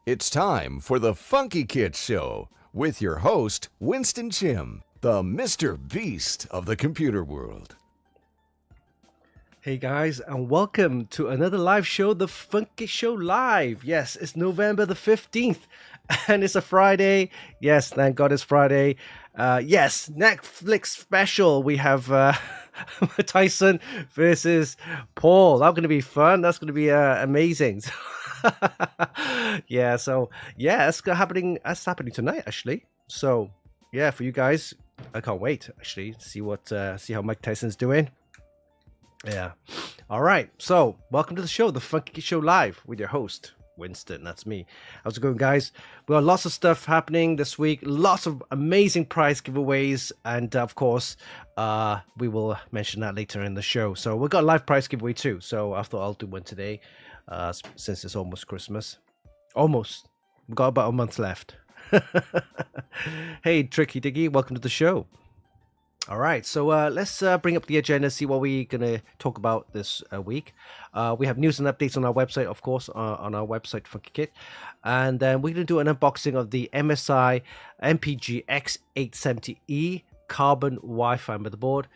It's time for the Funkykit Show with your host, Winston Chim, the Mr. Beast of the computer world. Hey guys, and welcome to another live show, the Funkykit Show Live. Yes, it's November the 15th, and it's a Friday. Yes, thank God it's Friday. Yes, Netflix special. We have Tyson versus Paul. That's going to be fun. That's going to be amazing. That's happening. That's happening tonight, actually. So, yeah, for you guys, I can't wait actually to see how Mike Tyson's doing. Yeah. All right. So, welcome to the show, the Funkykit Show Live, with your host, Winston. That's me. How's it going, guys? We got lots of stuff happening this week. Lots of amazing prize giveaways, and of course, we will mention that later in the show. So, we've got a live prize giveaway too. So, I thought I'll do one today, since it's almost Christmas. Almost. We've got about a month left. Hey, Tricky Diggy, welcome to the show. All right, so let's bring up the agenda, see what we're going to talk about this week. We have news and updates on our website, of course, on our website, Funkykit. And then we're going to do an unboxing of the MSI MPG X870E carbon Wi-Fi motherboard.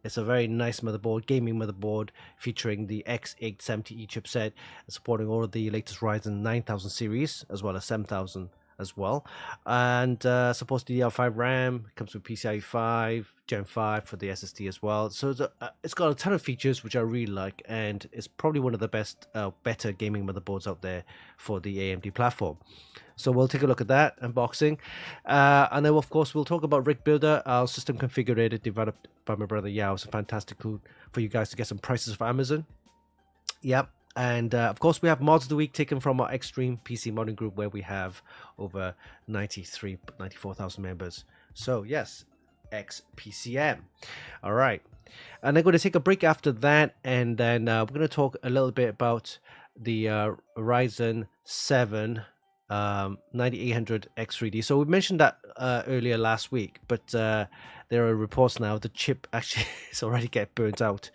It's a very nice motherboard, gaming motherboard, featuring the X870E chipset, supporting all of the latest Ryzen 9000 series, as well as 7000 as well, and supports DDR5 RAM. Comes with PCIe 5 Gen 5 for the SSD as well. So it's got a ton of features which I really like, and it's probably one of the better gaming motherboards out there for the AMD platform. So we'll take a look at that unboxing, and then of course we'll talk about Rig Builder, our system configurator developed by my brother Yao. It's a fantastic tool for you guys to get some prices for Amazon. Yep. And of course, we have mods of the week taken from our Extreme PC modding group, where we have over 94,000 members. So yes, XPCM. All right. And I'm going to take a break after that. And then we're going to talk a little bit about the Ryzen 7 9800 X3D. So we mentioned that earlier last week, but there are reports now the chip actually is already get burnt out.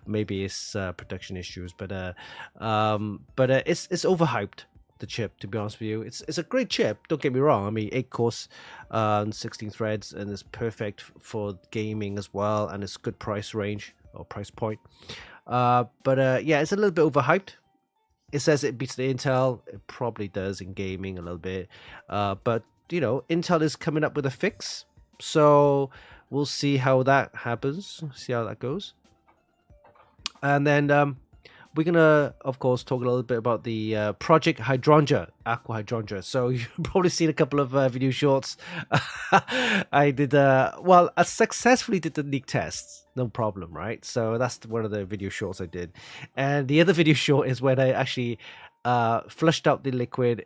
Maybe it's production issues, but it's overhyped, the chip, to be honest with you. It's a great chip, don't get me wrong. I mean, 8 cores, 16 threads, and it's perfect for gaming as well, and it's good price range or price point. Yeah, it's a little bit overhyped. It says it beats the Intel. It probably does in gaming a little bit. But, you know, Intel is coming up with a fix. So we'll see how that happens. See how that goes. And then we're going to, of course, talk a little bit about the Project Hydrangea, Aqua Hydrangea. So you've probably seen a couple of video shorts. I did, I successfully did the leak tests. No problem, right? So that's one of the video shorts I did. And the other video short is when I actually flushed out the liquid.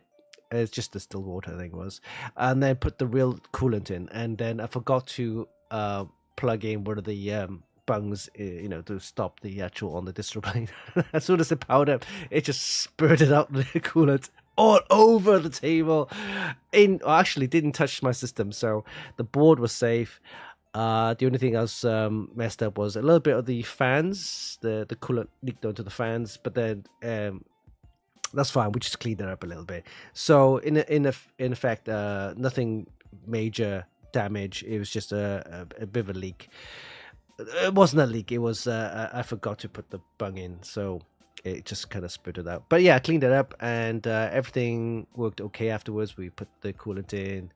It's just distilled water, I think it was. And then put the real coolant in. And then I forgot to plug in one of the bungs, to stop the actual on the distro plane. As soon as it powered up, it just spurted out the coolant all over the table. Actually didn't touch my system, so the board was safe. The only thing else messed up was a little bit of the fans. The coolant leaked onto the fans, but then that's fine. We just cleaned it up a little bit. So in effect, nothing major damage. It was just a bit of a leak. It wasn't a leak. It was I forgot to put the bung in, so it just kind of spurted out. But yeah, I cleaned it up, and everything worked okay afterwards. We put the coolant in.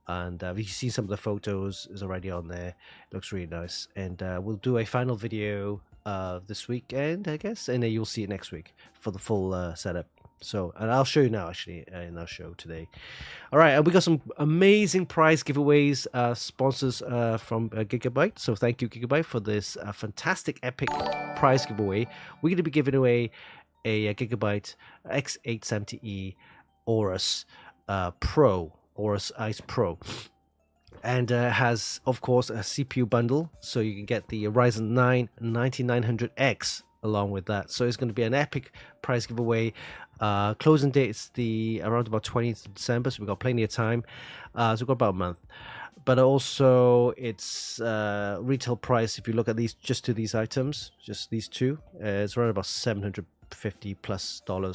And you see some of the photos is already on there. It looks really nice. And we'll do a final video this weekend, I guess. And then you'll see it next week for the full setup. So, and I'll show you now, actually, in our show today. All right, and we got some amazing prize giveaways, sponsors from Gigabyte. So thank you, Gigabyte, for this fantastic, epic prize giveaway. We're going to be giving away a Gigabyte X870E Aorus Pro. Aorus Ice Pro, and has, of course, a CPU bundle, so you can get the Ryzen 9 9900X along with that. So it's going to be an epic prize giveaway. Closing date is around about 20th of December, so we've got plenty of time. So we've got about a month. But also, it's retail price, if you look at these items, just these two, it's around about £700 $250+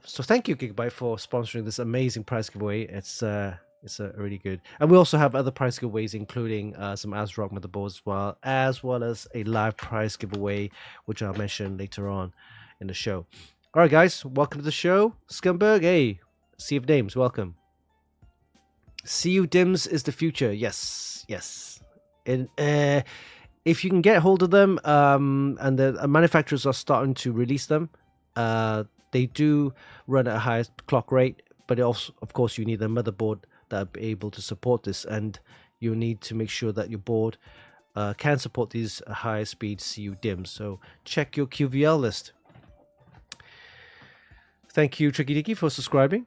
so thank you Gigabyte for sponsoring this amazing prize giveaway. It's a really good, and we also have other prize giveaways, including some ASRock motherboards, as well as a live prize giveaway, which I'll mention later on in the show. All right, guys, welcome to the show. Scumberg, hey, Sea of Names, welcome. CU DIMMs is the future. Yes. And if you can get hold of them, and the manufacturers are starting to release them, they do run at a higher clock rate, but also, of course, you need a motherboard that will be able to support this, and you need to make sure that your board can support these higher speed CU DIMMs. So check your QVL list. Thank you, Tricky Dicky, for subscribing.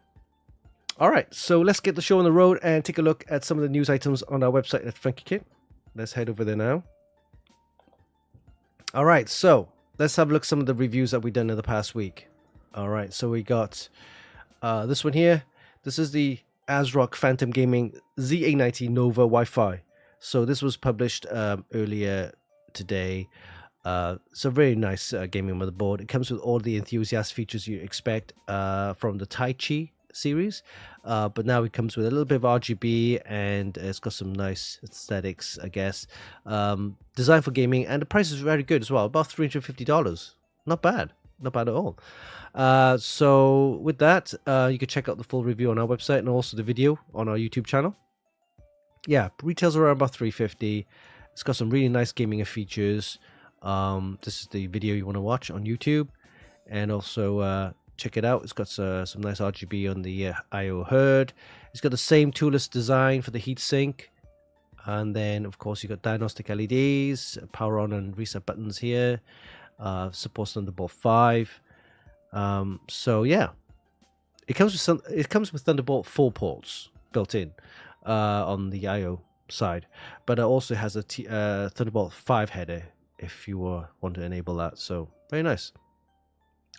All right, so let's get the show on the road and take a look at some of the news items on our website at Funkykit. Let's head over there now. All right, so let's have a look at some of the reviews that we've done in the past week. All right, so we got this one here. This is the ASRock Phantom Gaming Z890 Nova Wi-Fi. So this was published earlier today. It's a very nice gaming motherboard. It comes with all the enthusiast features you expect from the Tai Chi series, but now it comes with a little bit of RGB, and it's got some nice aesthetics, I guess. Designed for gaming, and the price is very good as well, about $350. Not bad at all. So with that, you can check out the full review on our website and also the video on our YouTube channel. Yeah, retails around about $350. It's got some really nice gaming features. This is the video you want to watch on YouTube, and also check it out. It's got some nice RGB on the I/O HUD. It's got the same toolless design for the heatsink, and then of course you got diagnostic LEDs, power on and reset buttons here. Supports Thunderbolt 5. So yeah, it comes with Thunderbolt 4 ports built in on the I/O side, but it also has a Thunderbolt 5 header if you want to enable that. So very nice.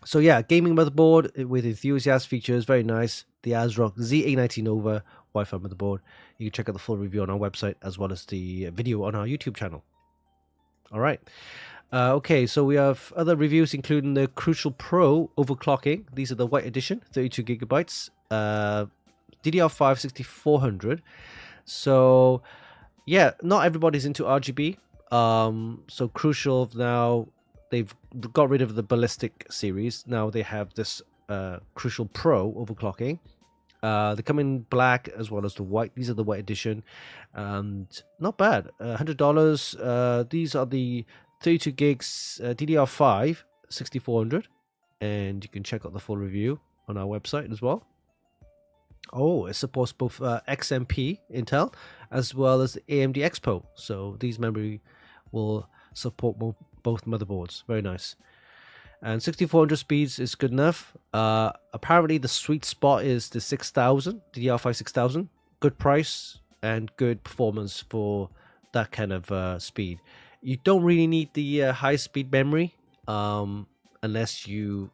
So yeah, gaming motherboard with enthusiast features, very nice. The ASRock Z890 Nova Wi-Fi motherboard. You can check out the full review on our website as well as the video on our YouTube channel. All right. Okay, so we have other reviews, including the Crucial Pro overclocking. These are the white edition, 32 gigabytes, DDR5 6400. So yeah, not everybody's into RGB. So Crucial now, they've got rid of the Ballistic series. Now they have this Crucial Pro overclocking. They come in black as well as the white. These are the white edition, and not bad. $100. These are the 32 gigs DDR5 6400, and you can check out the full review on our website as well. Oh, it supports both XMP Intel as well as the AMD Expo. So these memory will support both motherboards. Very nice. And 6400 speeds is good enough. Apparently the sweet spot is the 6000, DDR5 6000. Good price and good performance for that kind of speed. You don't really need the high speed memory unless you,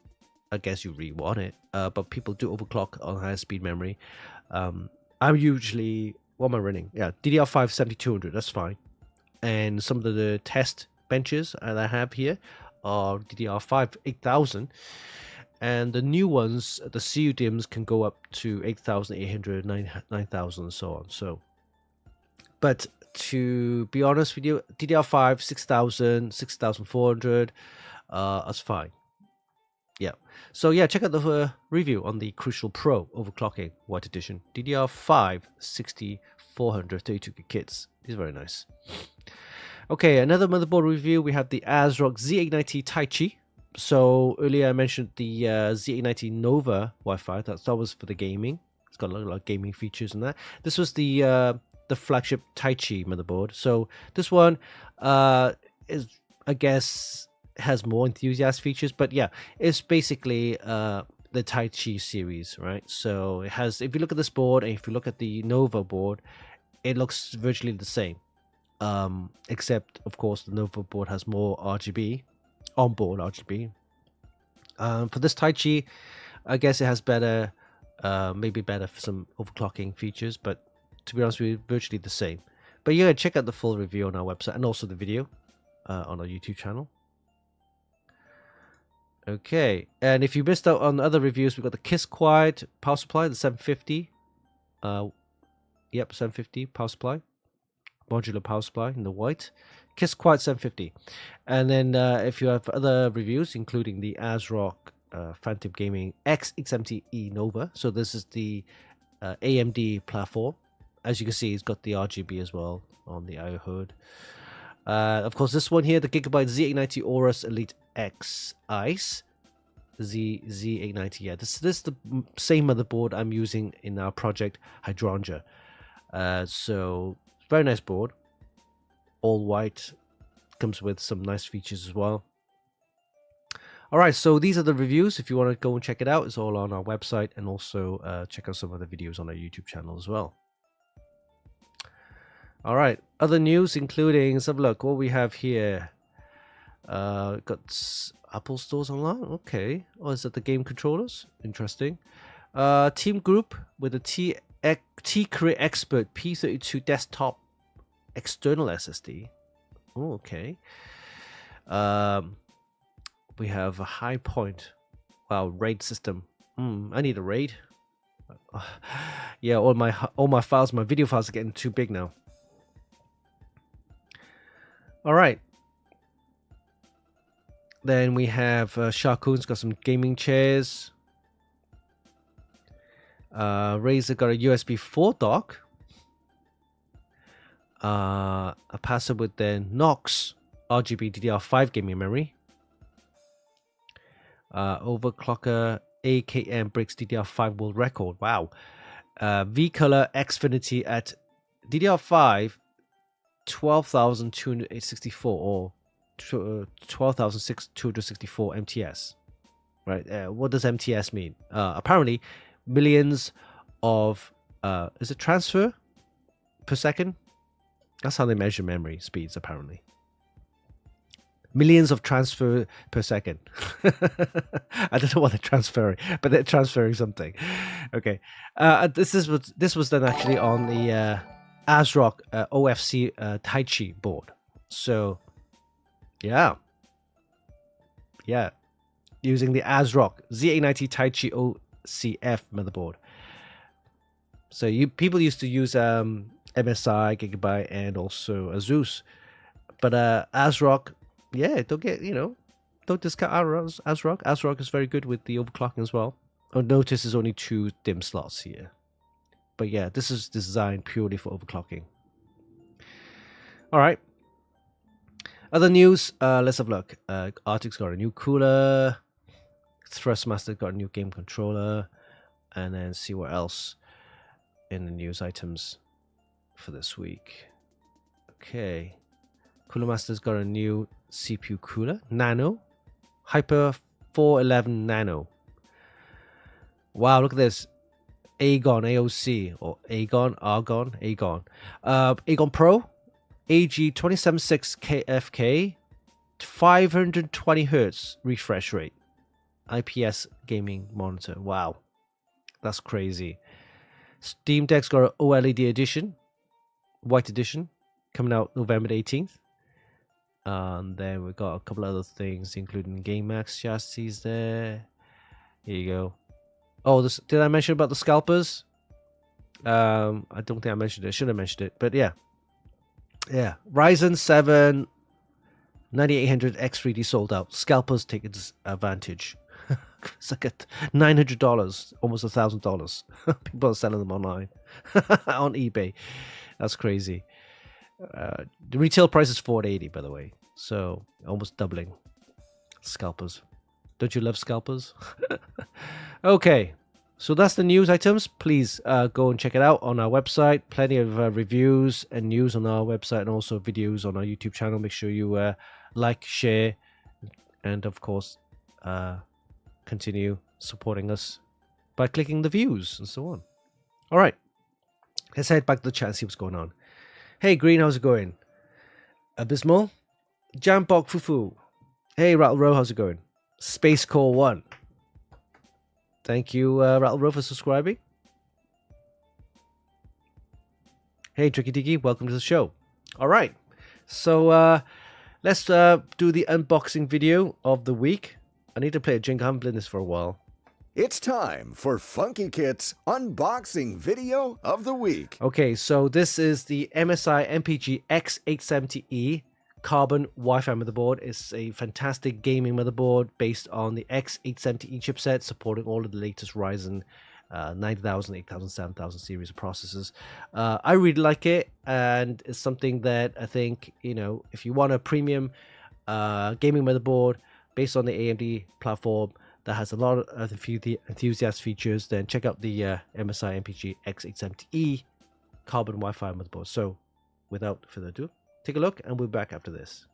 I guess you really want it. But people do overclock on high speed memory. I'm usually, what am I running? Yeah, DDR5 7200, that's fine. And some of the test benches that I have here are DDR5 8000, and the new ones, the CU DIMMs, can go up to 8800, 9000, and so on. So, but to be honest with you, DDR5 6000, 6400, that's fine. Yeah. So yeah, check out the review on the Crucial Pro overclocking white edition, DDR5 6400 32 gig kits. These are very nice. Okay, another motherboard review. We have the ASRock Z890 Tai Chi. So earlier I mentioned the Z890 Nova Wi-Fi. That was for the gaming. It's got a lot of gaming features in that. This was the flagship Tai Chi motherboard. So this one is, I guess, has more enthusiast features, but yeah, it's basically the Tai Chi series, right? So it has, if you look at this board and if you look at the Nova board, it looks virtually the same. Except of course the Nova board has more RGB, onboard RGB. For this Tai Chi, I guess it has better, maybe better for some overclocking features, but to be honest with you, virtually the same. But yeah, check out the full review on our website and also the video on our YouTube channel. Okay, and if you missed out on other reviews, we've got the Kiss Quiet power supply, the 750. Yep, 750 power supply, modular power supply in the white. Kiss Quiet 750. And then if you have other reviews, including the ASRock Phantom Gaming X870E Nova. So this is the AMD platform. As you can see, it's got the RGB as well on the IO hood. Of course, this one here, the Gigabyte Z890 Aorus Elite X Ice. Z890, yeah. This is the same motherboard I'm using in our project Hydrangea. So, very nice board. All white. Comes with some nice features as well. Alright, so these are the reviews. If you want to go and check it out, it's all on our website. And also check out some other videos on our YouTube channel as well. All right, other news including, let's have a look what we have here. Got Apple stores online. Okay. Oh, is that the game controllers? Interesting. Team Group with a T-Career Expert P32 desktop external SSD. Oh, okay. We have a High Point. Wow, RAID system. I need a RAID. Yeah, all my files, my video files are getting too big now. All right. Then we have Shakun's got some gaming chairs. Razer got a USB 4 dock. A Pacer with the Knox RGB DDR5 gaming memory. Overclocker AKM breaks DDR5 world record. Wow. V-Color Xfinity at DDR5 12,264 or 12,264 MTS. Right? What does MTS mean? Apparently, millions of is it transfer per second? That's how they measure memory speeds. Apparently, millions of transfer per second. I don't know what they're transferring, but they're transferring something. Okay, this was done actually on the ASRock OFC Taichi board. So, yeah, using the ASRock Z890 Taichi OCF motherboard. So people used to use MSI, Gigabyte, and also Asus, but ASRock, yeah, don't discount ASRock. ASRock is very good with the overclocking as well. Oh, notice there's only 2 DIMM slots here. But yeah, this is designed purely for overclocking. All right. Other news, let's have a look. Arctic's got a new cooler. Thrustmaster got a new game controller. And then see what else in the news items for this week. Okay. Cooler Master's got a new CPU cooler. Nano. Hyper 411 Nano. Wow, look at this. Agon AOC or Agon Pro AG276 KFK 520 Hertz refresh rate IPS gaming monitor. Wow, that's crazy. Steam Deck's got an OLED edition, white edition, coming out November 18th. And then we've got a couple other things, including Game Max chassis there. Here you go. Oh, did I mention about the scalpers? I don't think I mentioned it. I should have mentioned it. But yeah. Yeah. Ryzen 7 9800 X3D sold out. Scalpers take its advantage. It's like $900, almost $1,000. People are selling them online on eBay. That's crazy. The retail price is $480, by the way. So almost doubling. Scalpers. Don't you love scalpers? Okay, so that's the news items. Please go and check it out on our website. Plenty of reviews and news on our website, and also videos on our YouTube channel. Make sure you like, share, and of course, continue supporting us by clicking the views and so on. All right, let's head back to the chat and see what's going on. Hey, Green, how's it going? Abysmal? Jambok Fufu. Hey, Rattle Row, how's it going? Space Core 1. Thank you, Rattle Row, for subscribing. Hey, Tricky Dicky, welcome to the show. All right, so let's do the unboxing video of the week. I need to play a drink. I haven't played this for a while. It's time for Funkykit's unboxing video of the week. Okay, so this is the MSI MPG X870E carbon Wi-Fi motherboard. It's a fantastic gaming motherboard based on the X870E chipset, supporting all of the latest Ryzen 9000, 8000, 7000 series of processors. I really like it, and it's something that I think, you know, if you want a premium gaming motherboard based on the AMD platform that has a lot of enthusiast features, then check out the MSI MPG X870E carbon Wi-Fi motherboard. So without further ado, take a look and we'll be back after this.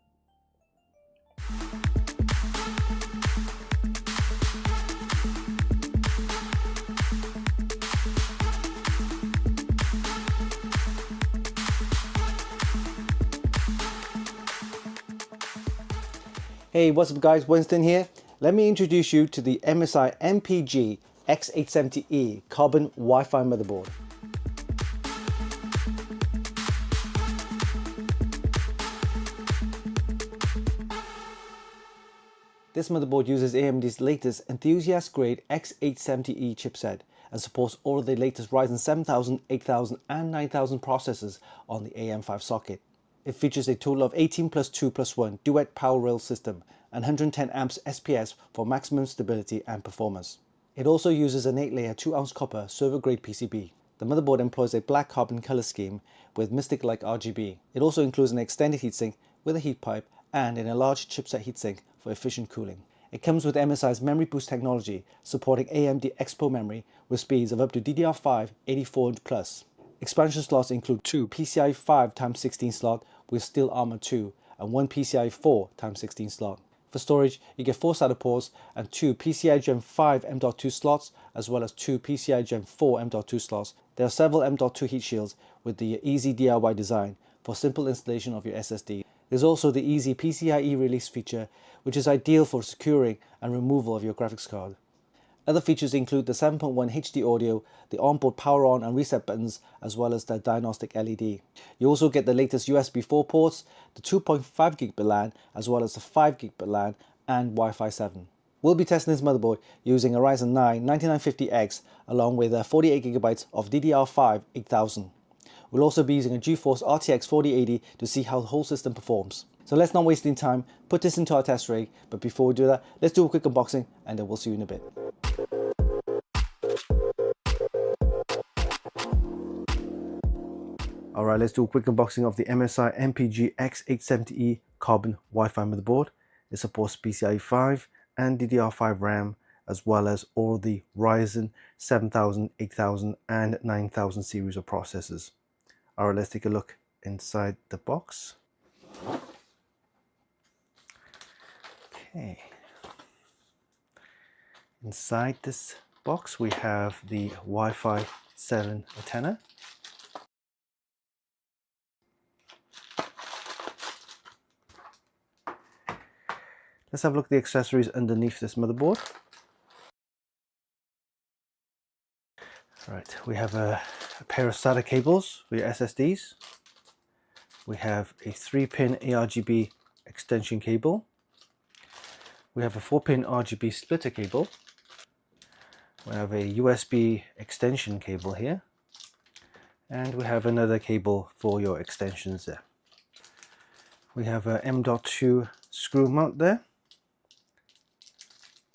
Hey, what's up guys, Winston here. Let me introduce you to the MSI MPG X870E carbon Wi-Fi motherboard. This motherboard uses AMD's latest enthusiast-grade X870E chipset and supports all of the latest Ryzen 7000, 8000 and 9000 processors on the AM5 socket. It features a total of 18 plus 2 plus 1 duet power rail system and 110 amps SPS for maximum stability and performance. It also uses an 8-layer 2-ounce copper server-grade PCB. The motherboard employs a black carbon color scheme with Mystic-like RGB. It also includes an extended heatsink with a heat pipe and an enlarged chipset heatsink for efficient cooling. It comes with MSI's Memory Boost technology, supporting AMD Expo memory with speeds of up to DDR5 8400+. Expansion slots include 2 PCIe 5x16 slot with Steel Armor 2 and 1 PCIe 4x16 slot. For storage, you get 4 SATA ports and 2 PCIe Gen 5 M.2 slots, as well as 2 PCIe Gen 4 M.2 slots. There are several M.2 heat shields with the easy DIY design for simple installation of your SSD. There's also the easy PCIe release feature, which is ideal for securing and removal of your graphics card. Other features include the 7.1 HD audio, the onboard power on and reset buttons, as well as the diagnostic LED. You also get the latest USB 4 ports, the 2.5 gigabit LAN, as well as the 5 gigabit LAN and Wi-Fi 7. We'll be testing this motherboard using a Ryzen 9 9950X along with 48 GB of DDR5 8000. We'll also be using a GeForce RTX 4080 to see how the whole system performs. So let's not waste any time, put this into our test rig, but before we do that, let's do a quick unboxing and then we'll see you in a bit. Alright, let's do a quick unboxing of the MSI MPG X870E carbon Wi-Fi motherboard. It supports PCIe 5 and DDR5 RAM, as well as all the Ryzen 7000, 8000 and 9000 series of processors. Alright, let's take a look inside the box. Okay. Inside this box we have the Wi-Fi 7 antenna. Let's have a look at the accessories underneath this motherboard. Right, we have a pair of SATA cables for your SSDs. We have a 3-pin ARGB extension cable. We have a 4-pin RGB splitter cable. We have a USB extension cable here. And we have another cable for your extensions there. We have a M.2 screw mount there.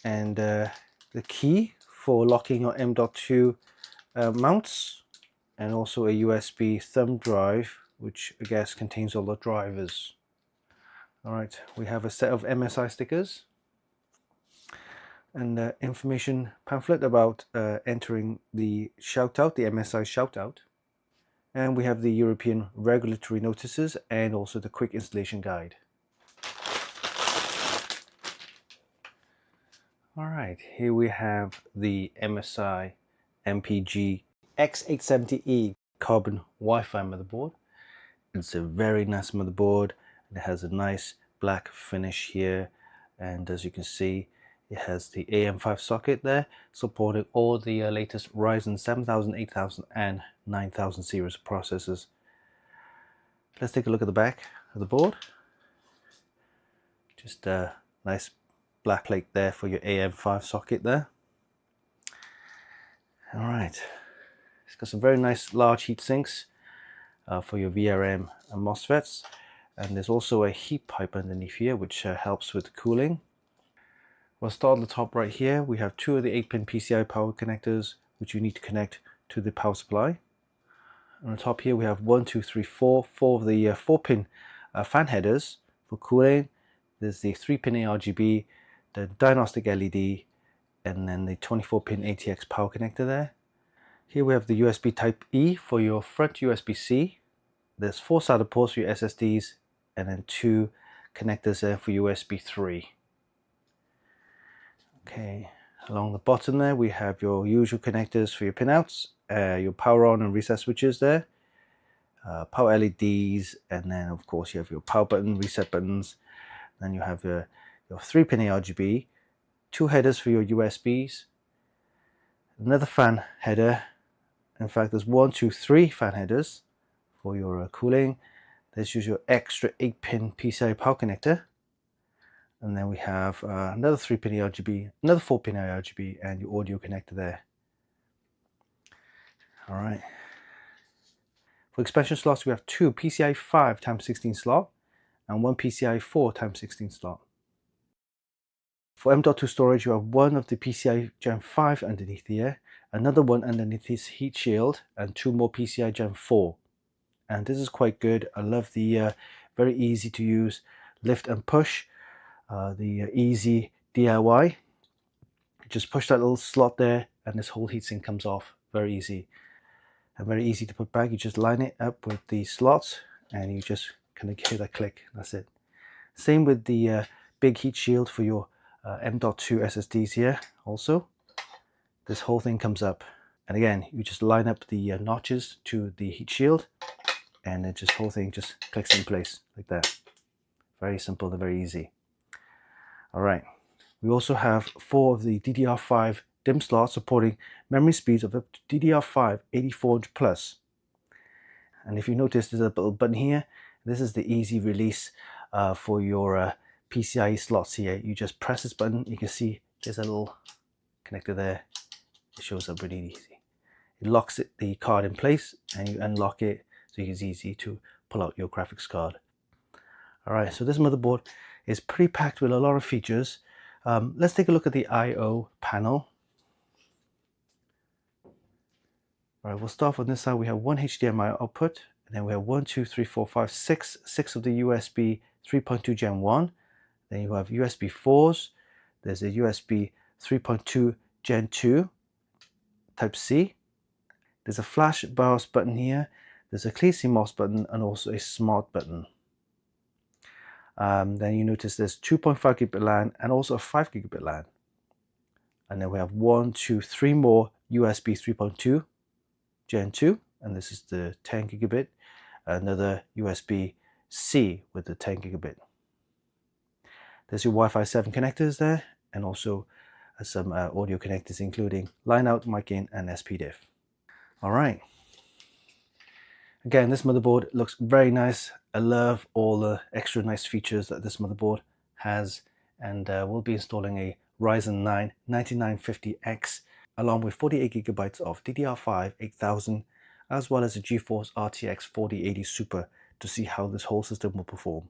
And the key for locking your M.2 mounts, and also a USB thumb drive, which I guess contains all the drivers. Alright, we have a set of MSI stickers and information pamphlet about entering the shoutout, the MSI shoutout. And we have the European regulatory notices and also the quick installation guide. Alright, here we have the MSI MPG X870E carbon Wi-Fi motherboard. It's a very nice motherboard. It has a nice black finish here, and as you can see, it has the AM5 socket there, supporting all the latest Ryzen 7000, 8000 and 9000 series processors. Let's take a look at the back of the board. Just a nice black plate there for your AM5 socket there. All right, it's got some very nice large heat sinks for your VRM and MOSFETs, and there's also a heat pipe underneath here which helps with cooling. We'll start on the top right here. We have 2 of the 8-pin PCI power connectors which you need to connect to the power supply. On the top here we have 1, 2, 3, 4 of the 4-pin fan headers for cooling. There's the 3-pin ARGB, the diagnostic LED, and then the 24-pin ATX power connector there. Here we have the USB Type E for your front USB-C. There's 4 SATA ports for your SSDs, and then 2 connectors there for USB 3. Okay, along the bottom there we have your usual connectors for your pinouts, your power on and reset switches there, power LEDs, and then of course you have your power button, reset buttons. Then you have your 3-pin ARGB, 2 headers for your USBs, another fan header. In fact, there's 1, 2, 3 fan headers for your cooling. There's your extra 8-pin PCI power connector. And then we have another 3-pin ARGB, another 4-pin ARGB, and your audio connector there. All right. For expansion slots, we have 2 PCI 5x16 slot and 1 PCI 4x16 slot. For M.2 storage, you have 1 of the PCI Gen 5 underneath here, another one underneath this heat shield, and 2 more PCI Gen 4. And this is quite good. I love the very easy to use lift and push, the easy DIY. Just push that little slot there and this whole heatsink comes off. Very easy. And very easy to put back. You just line it up with the slots and you just kind of hear that click. That's it. Same with the big heat shield for your M.2 SSDs here also. This whole thing comes up, and again you just line up the notches to the heat shield, and it just whole thing just clicks in place like that. Very simple and very easy. All right, we also have 4 of the DDR5 DIMM slots supporting memory speeds of up to DDR5 8400 plus. And if you notice, there's a little button here. This is the easy release for your PCIe slots here. You just press this button. You can see there's a little connector there. It shows up really easy. It locks the card in place and you unlock it, so it's easy to pull out your graphics card. Alright, so this motherboard is pretty packed with a lot of features. Let's take a look at the I/O panel. Alright, we'll start on this side. We have 1 HDMI output, and then we have 1, 2, 3, 4, 5, 6 of the USB 3.2 Gen 1. Then you have USB 4s. There's a USB 3.2 Gen 2 Type C. There's a flash BIOS button here. There's a clear CMOS button and also a smart button. Then you notice there's 2.5 gigabit LAN and also a 5 gigabit LAN. And then we have 1, 2, 3 more USB 3.2 Gen 2, and this is the 10 gigabit. Another USB-C with the 10 gigabit. There's your Wi-Fi 7 connectors there, and also some audio connectors including line out, mic in, and SPDIF. All right. Again, this motherboard looks very nice. I love all the extra nice features that this motherboard has, and we'll be installing a Ryzen 9 9950X along with 48 gigabytes of DDR5 8000, as well as a GeForce RTX 4080 Super to see how this whole system will perform.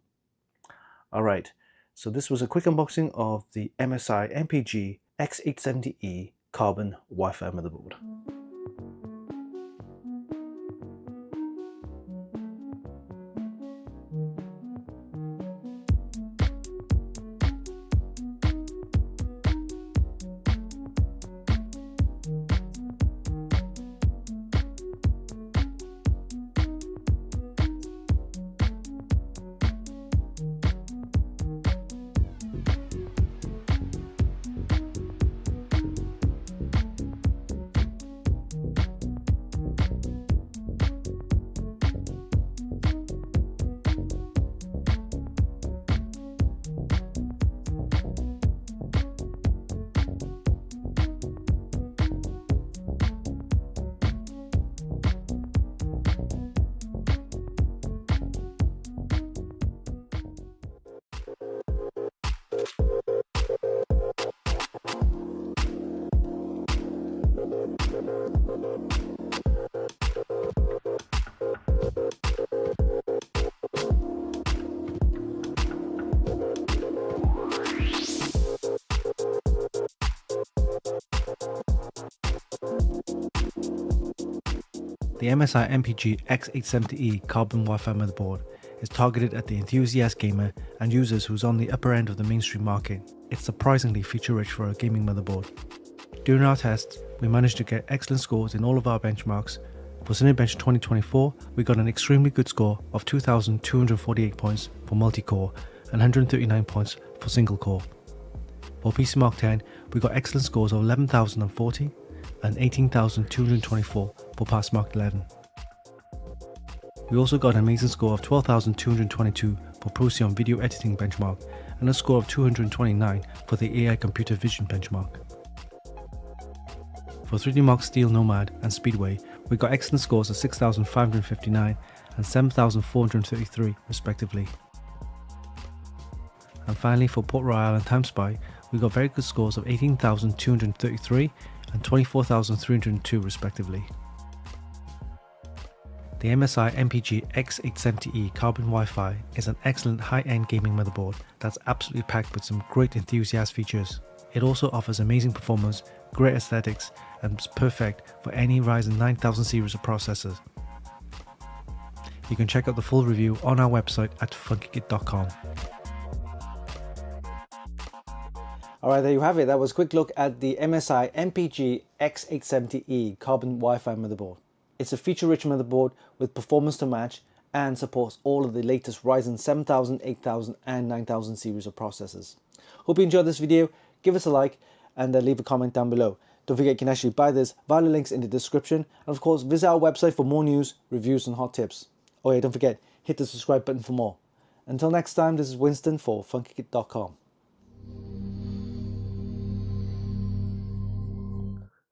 All right. So this was a quick unboxing of the MSI MPG X870E Carbon Wi-Fi motherboard. The MSI MPG X870E carbon Wi-Fi motherboard is targeted at the enthusiast gamer and users who's on the upper end of the mainstream market. It's surprisingly feature-rich for a gaming motherboard. During our tests, we managed to get excellent scores in all of our benchmarks. For Cinebench 2024, we got an extremely good score of 2,248 points for multi-core and 139 points for single-core. For PC Mark 10, we got excellent scores of 11,040 and 18,224 for Pass Mark 11. We also got an amazing score of 12,222 for Procyon video editing benchmark and a score of 229 for the AI computer vision benchmark. For 3D Mark Steel Nomad and Speedway, we got excellent scores of 6,559 and 7,433 respectively. And finally, for Port Royal and TimeSpy, we got very good scores of 18,233 and 24,302 respectively. The MSI MPG X870E Carbon Wi-Fi is an excellent high-end gaming motherboard that's absolutely packed with some great enthusiast features. It also offers amazing performance, great aesthetics, and is perfect for any Ryzen 9000 series of processors. You can check out the full review on our website at Funkykit.com. Alright, there you have it. That was a quick look at the MSI MPG X870E Carbon Wi-Fi motherboard. It's a feature-rich motherboard with performance to match and supports all of the latest Ryzen 7000, 8000 and 9000 series of processors. Hope you enjoyed this video. Give us a like and leave a comment down below. Don't forget you can actually buy this via the links in the description, and of course visit our website for more news, reviews and hot tips. Oh yeah, don't forget, hit the subscribe button for more. Until next time, this is Winston for Funkykit.com.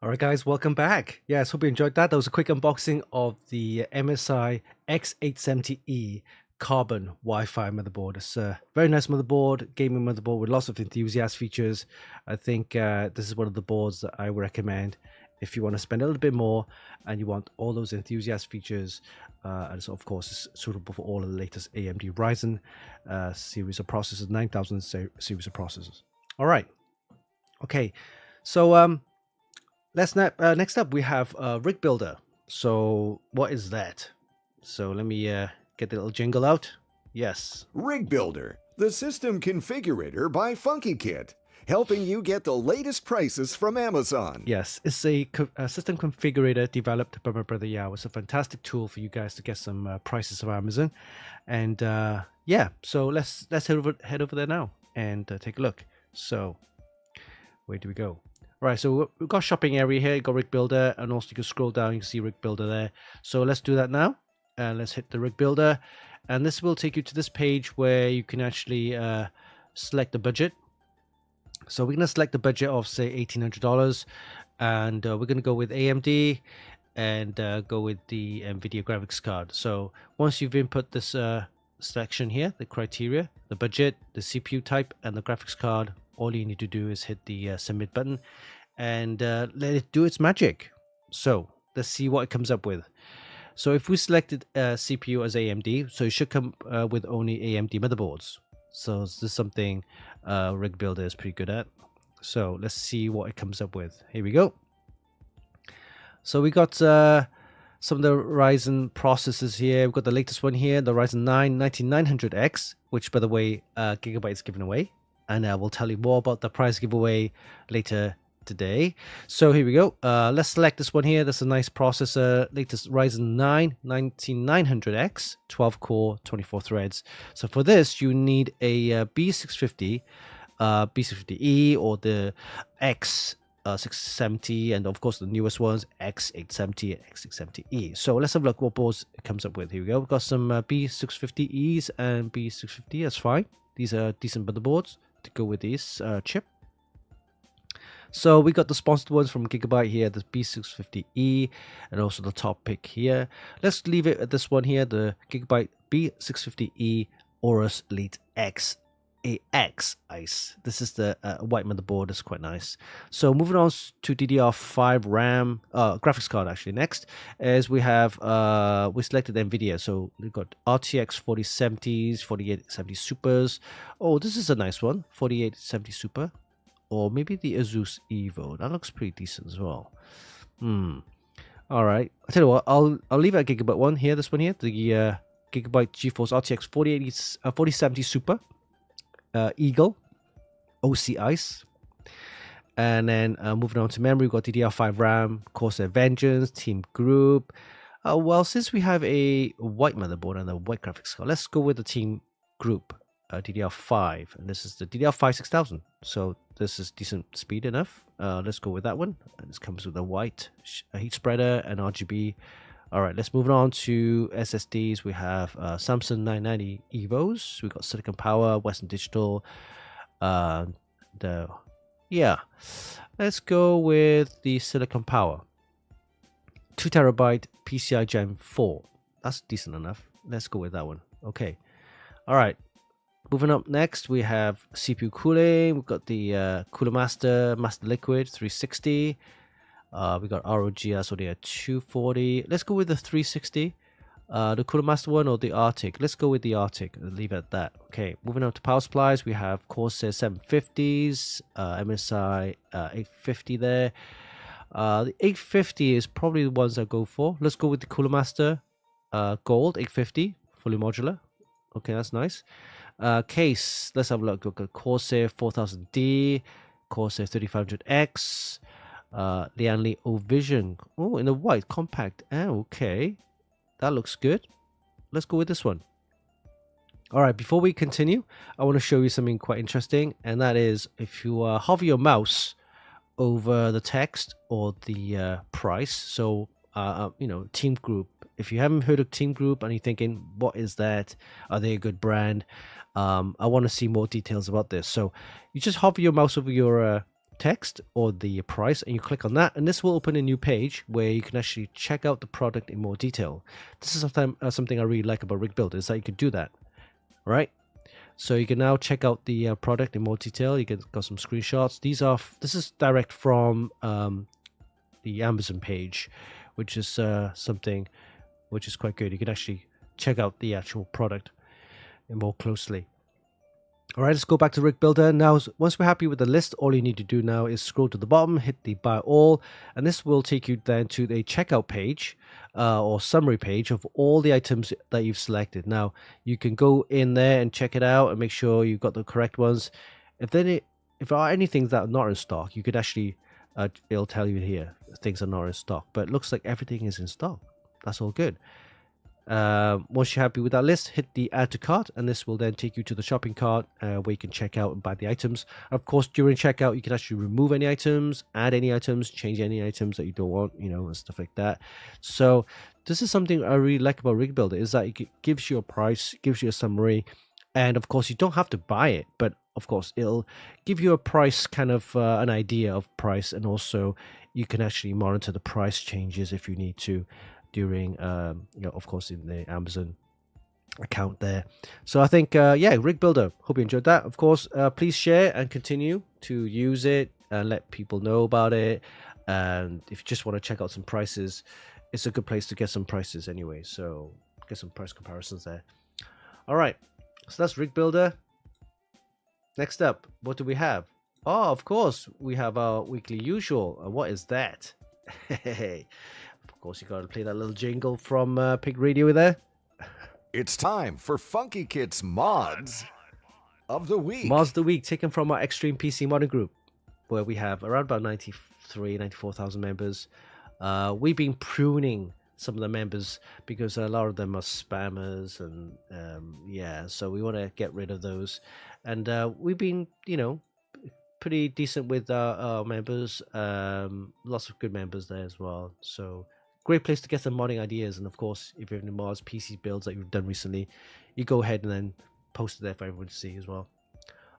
Alright guys, welcome back. Yes, hope you enjoyed that. That was a quick unboxing of the MSI X870E Carbon Wi-Fi motherboard. It's a very nice motherboard, gaming motherboard with lots of enthusiast features. I think this is one of the boards that I would recommend if you want to spend a little bit more and you want all those enthusiast features. And so of course it's suitable for all of the latest AMD Ryzen series of processors, 9000 series of processors. Alright, okay, so next up we have Rig Builder. So what is that? So let me get the little jingle out. Yes. Rig Builder, the system configurator by Funkykit, helping you get the latest prices from Amazon. Yes, it's a system configurator developed by my brother Yao. It's a fantastic tool for you guys to get some prices of Amazon. And yeah, so let's head over there now and take a look. So where do we go? Right, so we've got shopping area here, got Rig Builder, and also you can scroll down, you can see Rig Builder there. So let's do that now. And let's hit the Rig Builder, and this will take you to this page where you can actually select the budget. So we're going to select the budget of say $1,800, and we're going to go with AMD and go with the NVIDIA graphics card. So once you've input this section here, the criteria, the budget, the CPU type, and the graphics card, all you need to do is hit the submit button and let it do its magic. So let's see what it comes up with. So if we selected CPU as AMD, so it should come with only AMD motherboards. So this is something Rig Builder is pretty good at. So let's see what it comes up with. Here we go. So we got some of the Ryzen processors here. We've got the latest one here, the Ryzen 9 9900X, which by the way, Gigabyte is giving away. And we'll tell you more about the prize giveaway later today. So here we go. Let's select this one here. That's a nice processor, latest Ryzen 9 9900X, 12 core, 24 threads. So for this, you need a B650, B650E, or the X670, and of course the newest ones, X870, X670E. So let's have a look what boards it comes up with. Here we go. We've got some B650Es and B650. That's fine. These are decent motherboards to go with this chip. So we got the sponsored ones from Gigabyte here, the B650E, and also the top pick here. Let's leave it at this one here, the Gigabyte B650E Aorus Elite X AX Ice. This is the white motherboard. It's quite nice. So moving on to DDR5 RAM graphics card. Actually, next is we have we selected NVIDIA. So we've got RTX 4070s, 4870 Supers. Oh, this is a nice one, 4870 Super, or maybe the Asus Evo. That looks pretty decent as well. All right. I tell you what, I'll leave it at Gigabyte one here. This one here, the Gigabyte GeForce RTX 4070 Super Eagle OC Ice. And then moving on to memory, we've got DDR5 RAM, Corsair Vengeance, Team Group. Well, since we have a white motherboard and a white graphics card, let's go with the Team Group DDR5. And this is the DDR5 6000. So this is decent speed enough. Let's go with that one. And this comes with a white heat spreader and RGB. All right, let's move on to SSDs. We have Samsung 990 EVOs. We've got Silicon Power, Western Digital. Let's go with the Silicon Power. 2 terabyte PCI Gen 4. That's decent enough. Let's go with that one. Okay. All right. Moving up next, we have CPU cooling. We've got the Cooler Master Liquid 360. We got ROG SODIA 240. Let's go with the 360. The Cooler Master one or the Arctic? Let's go with the Arctic. I'll leave it at that. Okay, moving on to power supplies. We have Corsair 750s, MSI 850 there. The 850 is probably the ones I go for. Let's go with the Cooler Master Gold 850, fully modular. Okay, that's nice. Case, let's have a look. We've got Corsair 4000D, Corsair 3500X, Lianli O Vision. Oh, in the white, compact. Okay. That looks good. Let's go with this one. All right, before we continue, I want to show you something quite interesting, and that is if you hover your mouse over the text or the price. So, Team Group. If you haven't heard of Team Group and you're thinking, what is that? Are they a good brand? I want to see more details about this. So you just hover your mouse over your text or the price and you click on that, and this will open a new page where you can actually check out the product in more detail. This is something I really like about Rig Builder, is that you can do that, right? So you can now check out the product in more detail. You got some screenshots. This is direct from the Amazon page, which is something which is quite good. You can actually check out the actual product more closely. All right, let's go back to Rig Builder. Now, once we're happy with the list, all you need to do now is scroll to the bottom, hit the buy all, and this will take you then to the checkout page or summary page of all the items that you've selected. Now, you can go in there and check it out and make sure you've got the correct ones. If there are any things that are not in stock, you could actually, it'll tell you here, things are not in stock. But it looks like everything is in stock. That's all good. Once you're happy with that list, hit the add to cart, and this will then take you to the shopping cart where you can check out and buy the items. Of course, during checkout, you can actually remove any items, add any items, change any items that you don't want, and stuff like that. So this is something I really like about Rig Builder, is that it gives you a price, gives you a summary, and of course, you don't have to buy it, but of course, it'll give you a price, kind of an idea of price, and also you can actually monitor the price changes if you need to during, of course, in the Amazon account there. So I think, Rig Builder, hope you enjoyed that. Of course, please share and continue to use it and let people know about it. And if you just want to check out some prices, it's a good place to get some prices anyway. So get some price comparisons there. All right, so that's Rig Builder. Next up, what do we have? Oh, of course, we have our weekly usual. And what is that? Of course, you got to play that little jingle from Pig Radio there. It's time for Funkykit's Mods of the Week. Mods of the Week, taken from our Extreme PC Modding group, where we have around about 94,000 members. We've been pruning some of the members because a lot of them are spammers, and so we want to get rid of those. And we've been, pretty decent with our members. Lots of good members there as well. So great place to get some modding ideas. And of course, if you have any mods, PC builds that you've done recently, you go ahead and then post it there for everyone to see as well.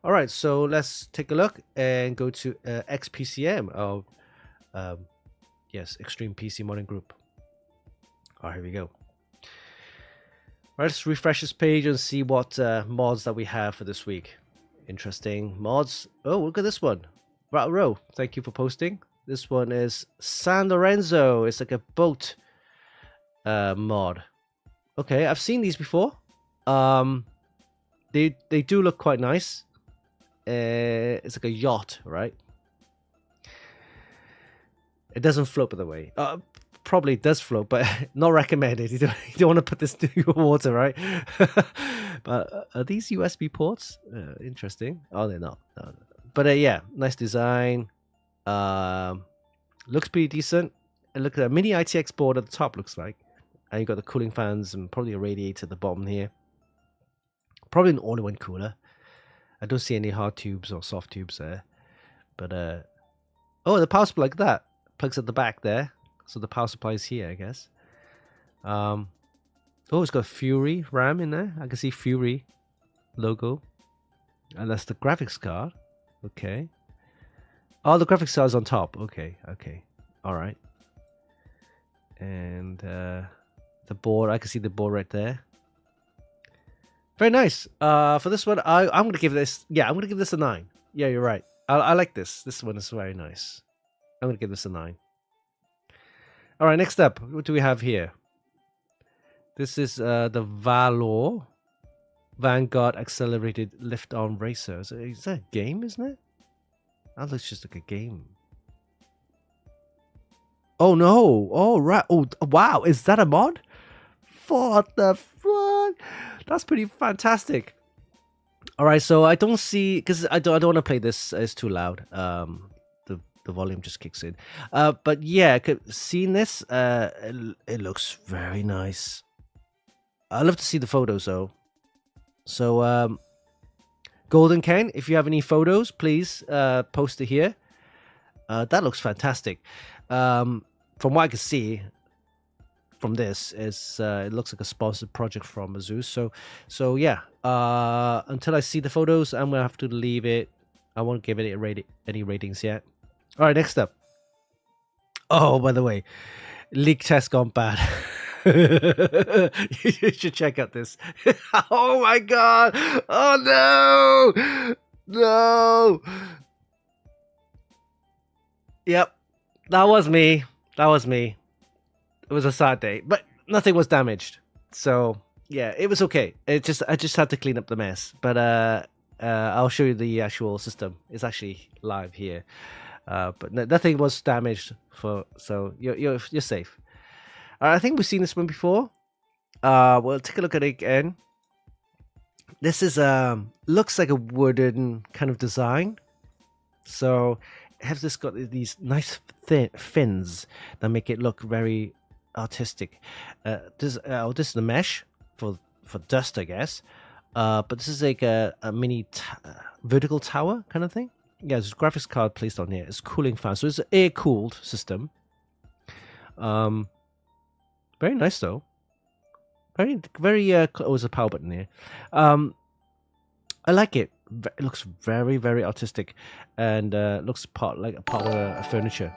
All right, so let's take a look and go to XPCM, our Extreme PC Modding group. All right, here we go. All right, let's refresh this page and see what mods that we have for this week. Interesting mods. Oh, look at this one. Rattle Row, thank you for posting. This one is San Lorenzo. It's like a boat mod. Okay, I've seen these before. They do look quite nice. It's like a yacht, right? It doesn't float, by the way. probably does float, but not recommended. You don't want to put this to your water, right? But are these USB ports? Interesting. Oh, they're not. No. But yeah, nice design. Looks pretty decent. And look at that mini ITX board at the top. Looks like, and you got the cooling fans and probably a radiator at the bottom here. Probably an all-in-one cooler. I don't see any hard tubes or soft tubes there. But oh, the power supply, like that. Plugs at the back there. So the power supply is here, I guess. Oh, it's got Fury RAM in there. I can see Fury logo. And that's the graphics card. Okay. Oh, the graphics card is on top. Okay, okay. Alright. And the board, I can see the board right there. Very nice. For this one, I'm going to give this... Yeah, I'm going to give this a 9. Yeah, you're right. I like this. This one is very nice. I'm going to give this a 9. All right, next up. What do we have here? This is the Valor Vanguard Accelerated Lift-On Racer. Is that a game, isn't it? That looks just like a game. Oh, no. Oh, right. Oh, wow. Is that a mod? What the fuck? That's pretty fantastic. All right, so I don't see, because I don't want to play this. It's too loud. The volume just kicks in. But yeah, seeing this, it looks very nice. I love to see the photos though. So Golden Ken, if you have any photos, please post it here. That looks fantastic. From what I can see from this, is it looks like a sponsored project from Asus. So yeah. Until I see the photos, I'm gonna have to leave it. I won't give it any ratings yet. All right, next up. Oh, by the way, leak test gone bad. You should check out this. Oh my god! Oh no! No! Yep, that was me. That was me. It was a sad day, but nothing was damaged. So yeah, it was okay. I just had to clean up the mess. But I'll show you the actual system. It's actually live here. But nothing was damaged, so you're safe. I think we've seen this one before. We'll take a look at it again. This is looks like a wooden kind of design. So it has got these nice fins that make it look very artistic. This is the mesh for dust, I guess. But this is like a mini vertical tower kind of thing. Yeah, there's a graphics card placed on here. It's cooling fan, so it's an air-cooled system. Very nice though. Very. Oh, there's a power button here. I like it. It looks very, very artistic, and looks like a part of furniture.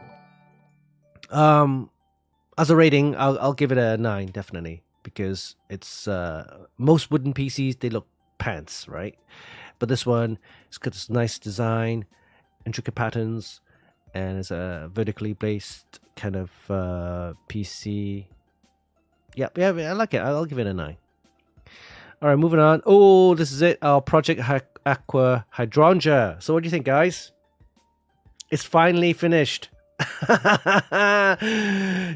As a rating, I'll give it a 9 definitely, because it's most wooden PCs, they look pants, right? But this one, it's got this nice design, intricate patterns, and it's a vertically based kind of PC. Yeah, I like it. I'll give it a 9. All right, moving on. Oh, this is it. Our Project Aqua Hydrangea. So what do you think, guys? It's finally finished.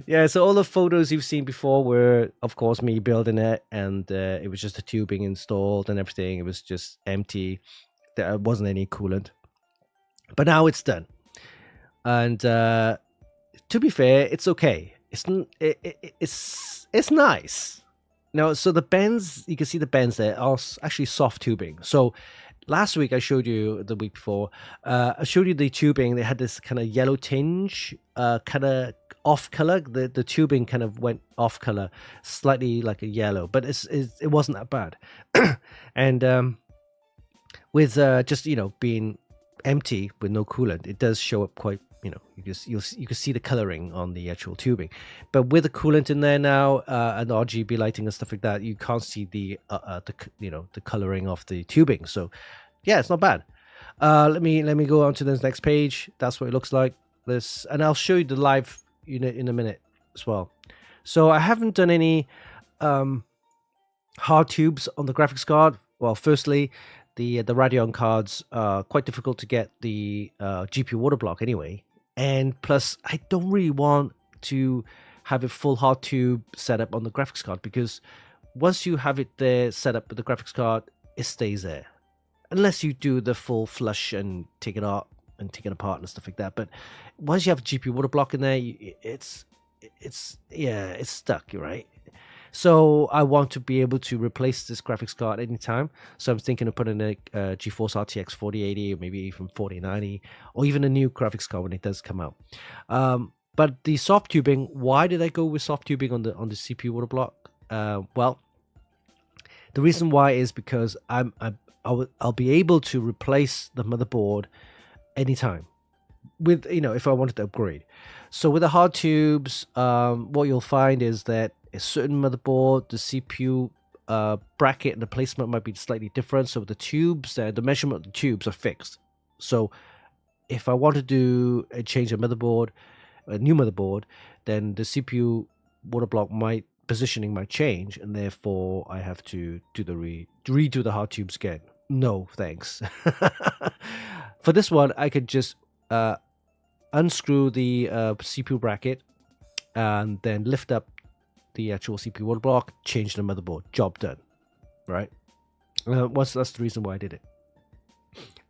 Yeah, so all the photos you've seen before were, of course, me building it, and it was just the tubing installed and everything. It was just empty. There wasn't any coolant. But now it's done. And to be fair, it's okay. It's nice. Now, so the bends, you can see the bends there are actually soft tubing. So last week I showed you, the week before, I showed you the tubing. They had this kind of yellow tinge, kind of off color. The tubing kind of went off color, slightly like a yellow, but it wasn't that bad. And with just being empty with no coolant, it does show up quite. You can see the coloring on the actual tubing, but with the coolant in there now and RGB lighting and stuff like that, you can't see the coloring of the tubing. So yeah, it's not bad. Let me go on to this next page. That's what it looks like. This, and I'll show you the live unit in a minute as well. So I haven't done any hard tubes on the graphics card. Well, firstly, the Radeon cards are quite difficult to get the GPU water block anyway. And plus, I don't really want to have a full hard tube setup on the graphics card, because once you have it there set up with the graphics card, it stays there. Unless you do the full flush and take it out and take it apart and stuff like that. But once you have a GPU water block in there, it's stuck, right? So I want to be able to replace this graphics card anytime. So I'm thinking of putting a GeForce RTX 4080 or maybe even 4090, or even a new graphics card when it does come out. But the soft tubing, why did I go with soft tubing on the CPU water block? Well, the reason why is because I'll be able to replace the motherboard anytime with, if I wanted to upgrade. So with the hard tubes, what you'll find is that a certain motherboard, the CPU bracket and the placement might be slightly different. So the tubes, the measurement of the tubes are fixed. So if I want to do a change of motherboard, a new motherboard, then the CPU water block positioning might change, and therefore I have to do redo the hard tubes again. No, thanks. For this one, I could just unscrew the CPU bracket and then lift up the actual CPU water block, change the motherboard, job done, right? That's the reason why I did it.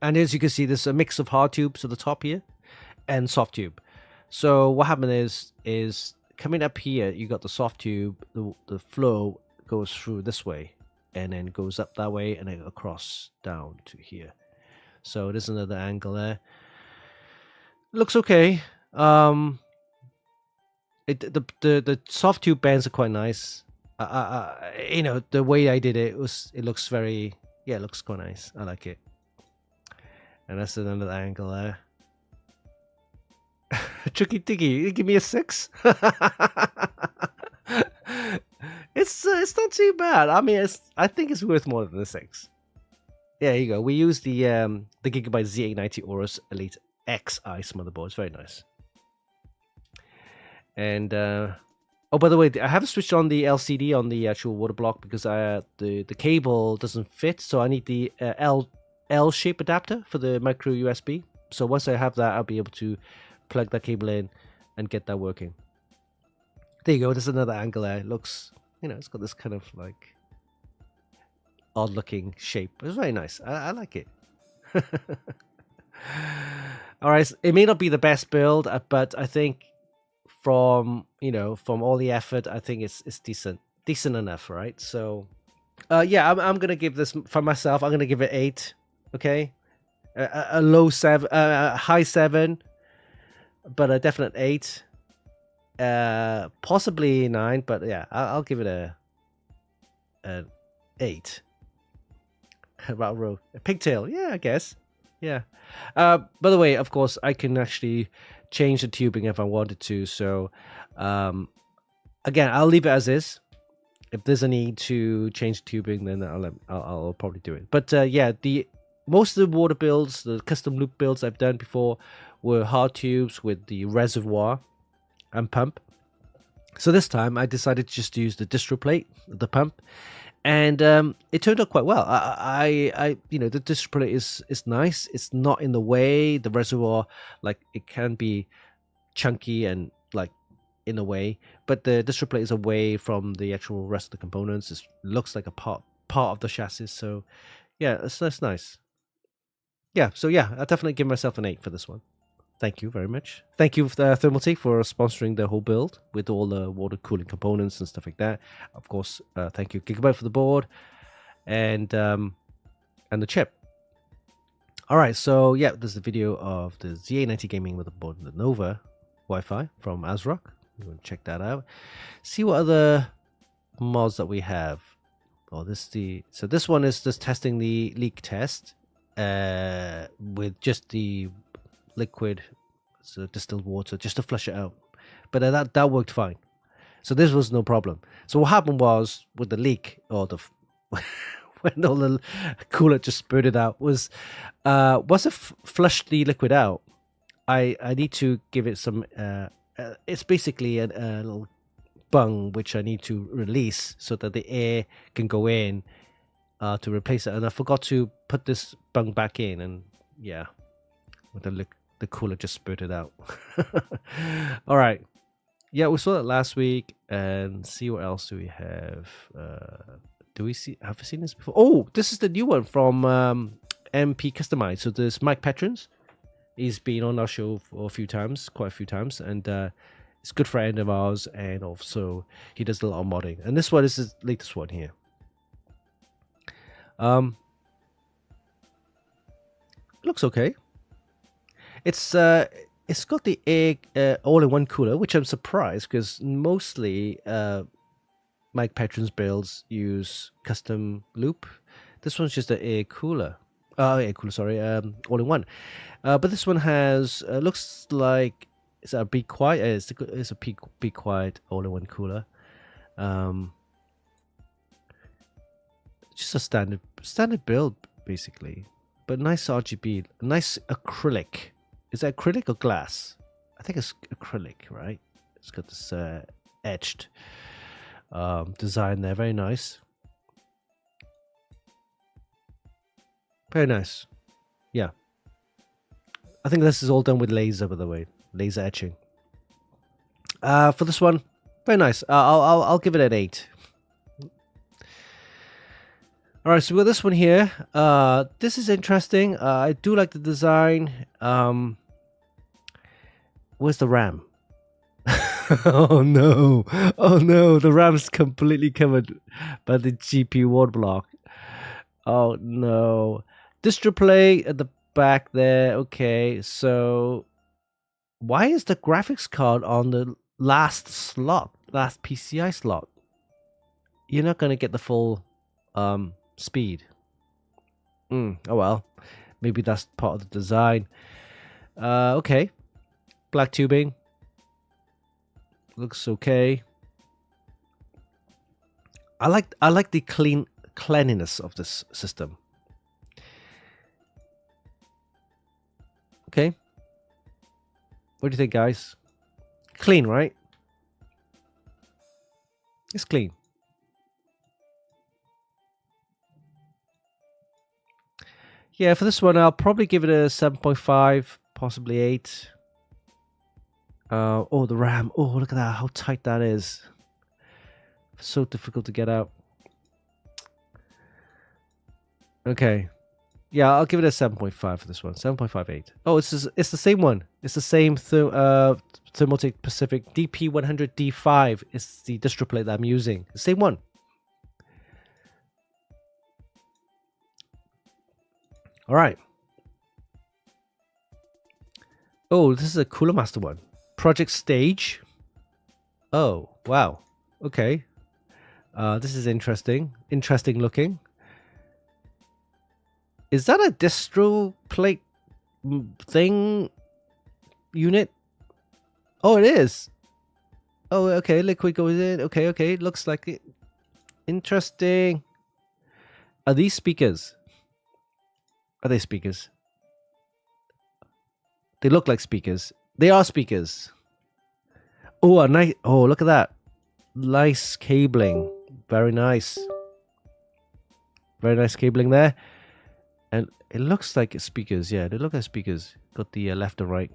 And as you can see, there's a mix of hard tubes at the top here and soft tube. So what happened is coming up here, you got the soft tube, the flow goes through this way and then goes up that way and then across down to here. So there's another angle there. Looks okay. The soft tube bands are quite nice. The way I did it looks very, it looks quite nice. I like it. And that's another angle there. Tricky Tiggy, give me a 6. It's not too bad. I mean, I think it's worth more than a 6. Yeah, there you go. We use the Gigabyte Z890 Aorus Elite X Ice motherboard. It's very nice. And oh, by the way, I haven't switched on the LCD on the actual water block because the cable doesn't fit. So I need the L-shape adapter for the micro USB. So once I have that, I'll be able to plug that cable in and get that working. There you go. There's another angle there. It looks, it's got this kind of like odd looking shape. It's very nice. I like it. All right. It may not be the best build, but I think from all the effort, I think it's decent enough, right? So yeah, I'm gonna give this, for myself, I'm gonna give it 8. Okay, a low 7, a high 7, but a definite 8, possibly 9, but yeah, I'll give it an 8. A pigtail, yeah, I guess. Yeah. By the way, of course, I can actually change the tubing if I wanted to. So, again, I'll leave it as is. If there's a need to change the tubing, then I'll probably do it. But yeah, most of the water builds, the custom loop builds I've done before, were hard tubes with the reservoir and pump. So this time I decided to just use the distro plate, the pump. And it turned out quite well. The distro plate is nice. It's not in the way. The reservoir, like, it can be chunky and like in a way, but the distro plate is away from the actual rest of the components. It looks like a part of the chassis. So yeah, that's nice. Yeah, so yeah, I'll definitely give myself an 8 for this one. Thank you very much. Thank you, Thermaltake, for sponsoring the whole build with all the water cooling components and stuff like that. Of course, thank you, Gigabyte, for the board and the chip. All right, so yeah, there's a video of the Z890 gaming with the board and the Nova Wi-Fi from ASRock. You want to check that out. See what other mods that we have. Oh, so this one is just testing the leak test with just the liquid, so distilled water, just to flush it out. But that worked fine. So this was no problem. So what happened was with the leak, or when all the coolant just spurted out, was once I flushed the liquid out, I need to give it some. It's basically a little bung which I need to release so that the air can go in to replace it. And I forgot to put this bung back in, and yeah, with the cooler just spurted out. All right. yeah, we saw that last week, and see what else do we have. Have we seen this before? Oh, this is the new one from MP Customized. So there's Mike Patrons. He's been on our show for quite a few times, and it's a good friend of ours, and also he does a lot of modding. And this one is the latest one here. Looks okay. It's got the air all-in-one cooler, which I'm surprised because mostly Mike Patrons builds use custom loop. This one's just an air cooler. Sorry, all-in-one. But this one has looks like it's a Be Quiet. It's a Be Quiet all-in-one cooler. Just a standard build basically, but nice RGB, nice acrylic. Is that acrylic or glass? I think it's acrylic, right? It's got this etched design there. Very nice. Very nice. Yeah. I think this is all done with laser, by the way. Laser etching. For this one, very nice. I'll give it an 8. All right, so we got this one here. This is interesting. I do like the design. Where's the RAM? Oh no! Oh no! The RAM's completely covered by the GPU word block. Oh no! Display at the back there. Okay, so why is the graphics card on the last PCI slot? You're not gonna get the full speed. Oh well, maybe that's part of the design. Okay, black tubing looks okay. I like the cleanliness of this system. Okay, what do you think, guys? Clean, right? It's clean. Yeah, for this one, I'll probably give it a 7.5, possibly 8. Oh, the RAM. Oh, look at that. How tight that is. So difficult to get out. Okay. Yeah, I'll give it a 7.5 for this one. 7.58. Oh, it's the same one. It's the same Thermaltake Pacific DP100D5. It's the distro plate that I'm using. The same one. All right. Oh, this is a Cooler Master one. Project Stage. Oh, wow. Okay. This is interesting. Interesting looking. Is that a distro plate thing unit? Oh, it is. Oh, okay. Liquid goes in. Okay. Looks like it. Interesting. Are these speakers? Are they speakers? They look like speakers. They are speakers. Oh, a nice. Oh, look at that. Nice cabling. Very nice. Very nice cabling there. And it looks like it's speakers. Yeah, they look like speakers. Got the left and right,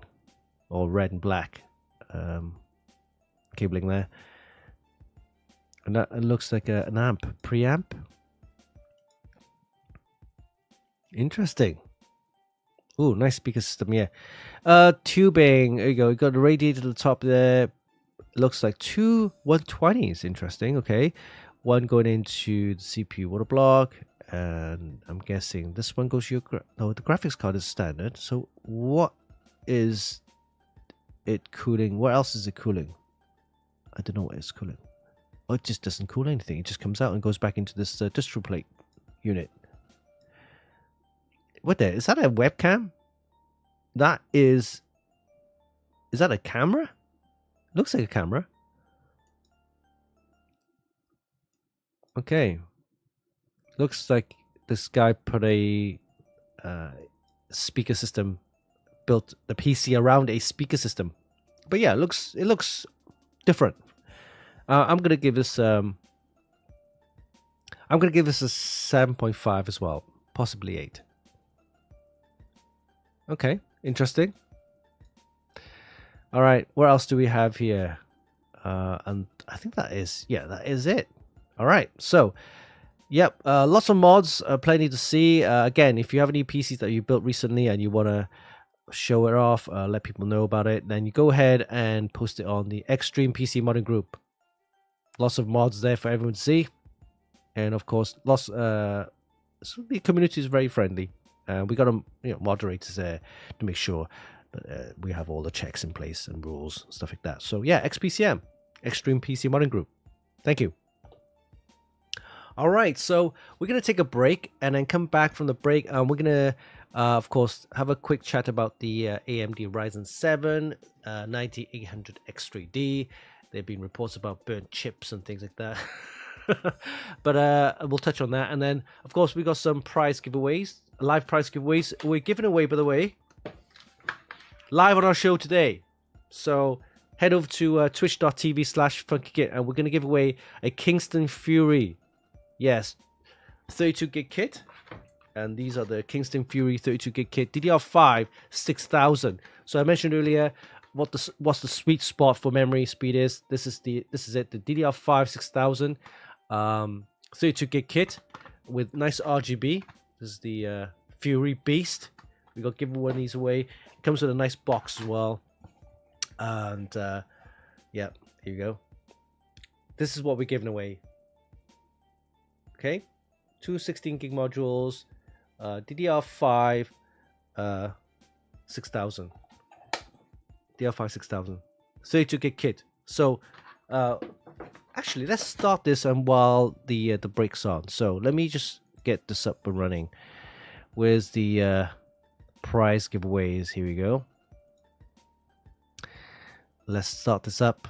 or red and black cabling there. And that it looks like an amp, preamp. Interesting. Oh, nice speaker system, yeah. Tubing, there you go. You got the radiator at the top there. It looks like two 120s. Interesting, okay. One going into the CPU water block, and I'm guessing this one goes to your... No, the graphics card is standard. So what is it cooling? What else is it cooling? I don't know what it's cooling. Oh, it just doesn't cool anything. It just comes out and goes back into this distro plate unit. What the? Is that a webcam? That is... Is that a camera? Looks like a camera. Okay. Looks like this guy put a speaker system, built the PC around a speaker system. But yeah, it looks different. I'm gonna give this a 7.5 as well, possibly 8. Okay, interesting. All right, what else do we have here? And I think that is it. All right, so yep, lots of mods, plenty to see. Again, if you have any PCs that you built recently and you want to show it off, let people know about it, then you go ahead and post it on the Extreme PC modding group. Lots of mods there for everyone to see, and of course, so the community is very friendly. We got moderators there to make sure that we have all the checks in place and rules, stuff like that. So yeah, XPCM, Extreme PC modding group. Thank you. All right, so we're going to take a break and then come back from the break. We're going to, of course, have a quick chat about the AMD Ryzen 7 9800X3D. There have been reports about burnt chips and things like that. But we'll touch on that. And then, of course, we got some prize giveaways, live prize giveaways. We're giving away, by the way, live on our show today. So head over to twitch.tv/Funkykit and we're going to give away a Kingston Fury. Yes, 32 gig kit, and these are the Kingston Fury 32 gig kit, DDR5 6000. So I mentioned earlier what's the sweet spot for memory speed is. This is it, the DDR5 6000, 32 gig kit with nice RGB. This is the Fury Beast. We got giving one of these away. It comes with a nice box as well, and yeah, here you go. This is what we're giving away. Okay, two 16 gig modules, DDR5 6000, DDR5 6000, 32 gig kit. So actually, let's start this and while the break's on. So let me just get this up and running. Where's the prize giveaways? Here we go. Let's start this up.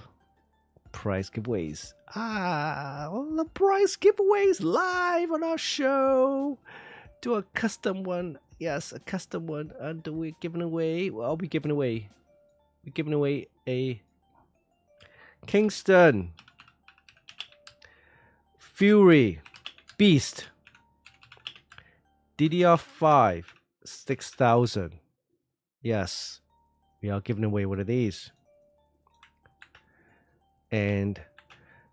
Prize giveaways. The prize giveaways live on our show. Do a custom one. Yes, a custom one. And we're giving away. What are we giving away? We're giving away a Kingston Fury Beast DDR5 6000. Yes, we are giving away one of these. And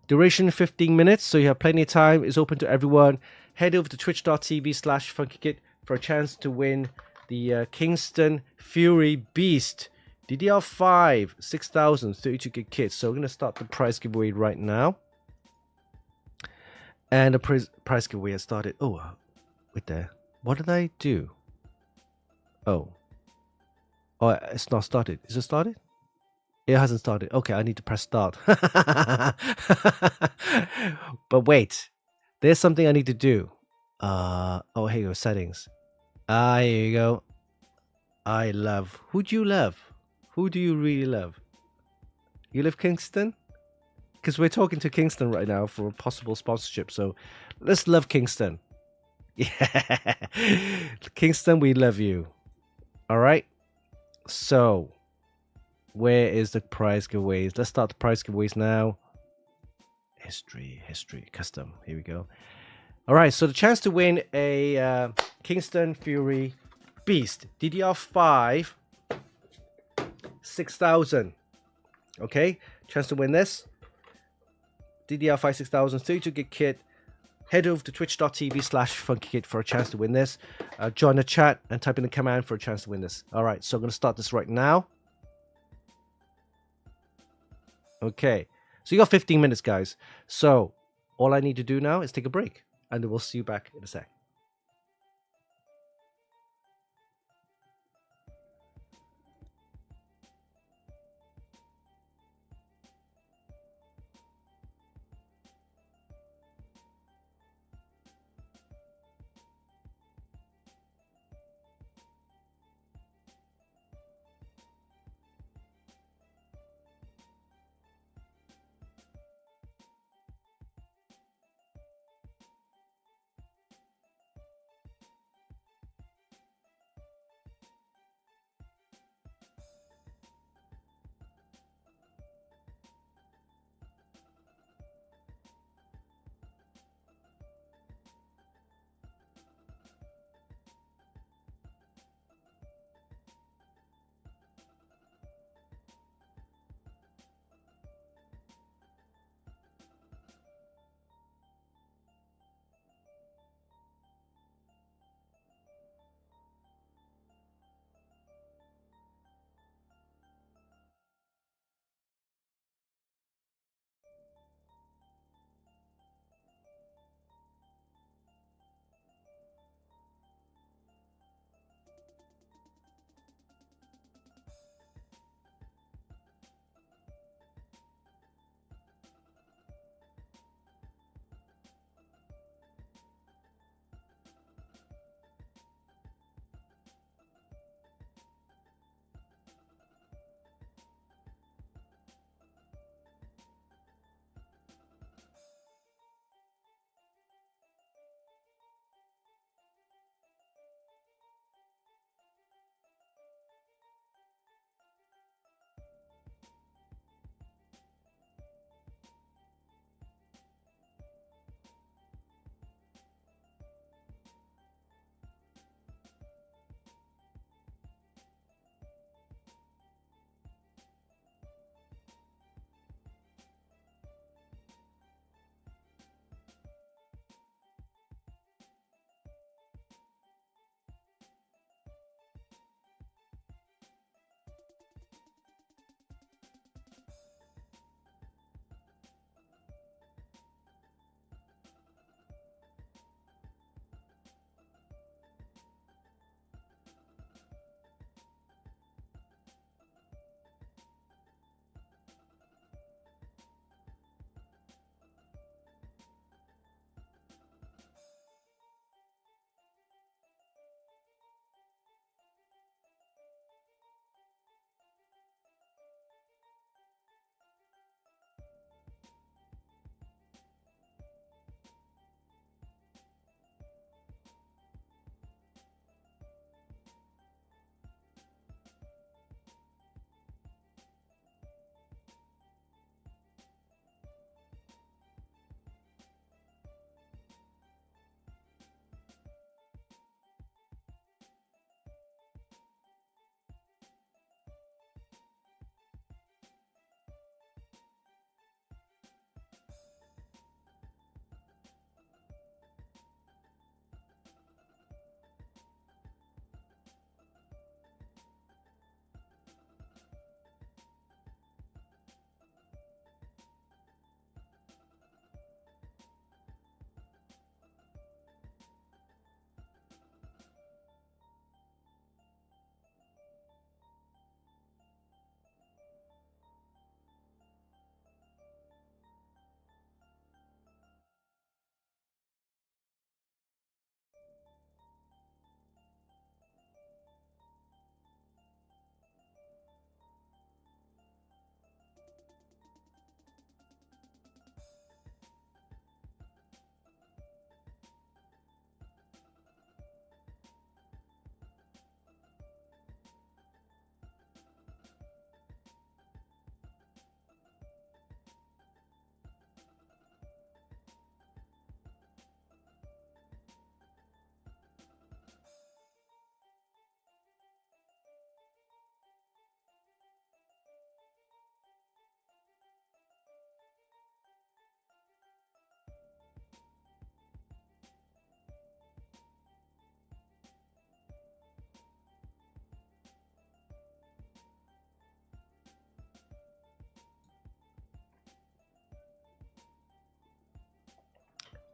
duration 15 minutes, so you have plenty of time. It's open to everyone. Head over to twitch.tv/Funkykit for a chance to win the Kingston Fury Beast DDR5 6000 32 gig kit. So we're going to start the prize giveaway right now. And the prize giveaway has started. Oh, wait there. What did I do? Oh, it's not started. Is it started? It hasn't started. Okay, I need to press start. But wait, there's something I need to do. Oh, here you go, settings. Here you go. I love. Who do you love? Who do you really love? You love Kingston? Because we're talking to Kingston right now for a possible sponsorship. So let's love Kingston. Yeah, Kingston, we love you. All right. So where is the prize giveaways? Let's start the prize giveaways now. History, custom. Here we go. All right, so the chance to win a Kingston Fury Beast DDR5 6000. Okay, chance to win this DDR5 6000 32 gig kit. Head over to twitch.tv/Funkykit for a chance to win this. Join the chat and type in the command for a chance to win this. All right, so I'm going to start this right now. Okay, so you got 15 minutes, guys. So all I need to do now is take a break, and then we'll see you back in a sec.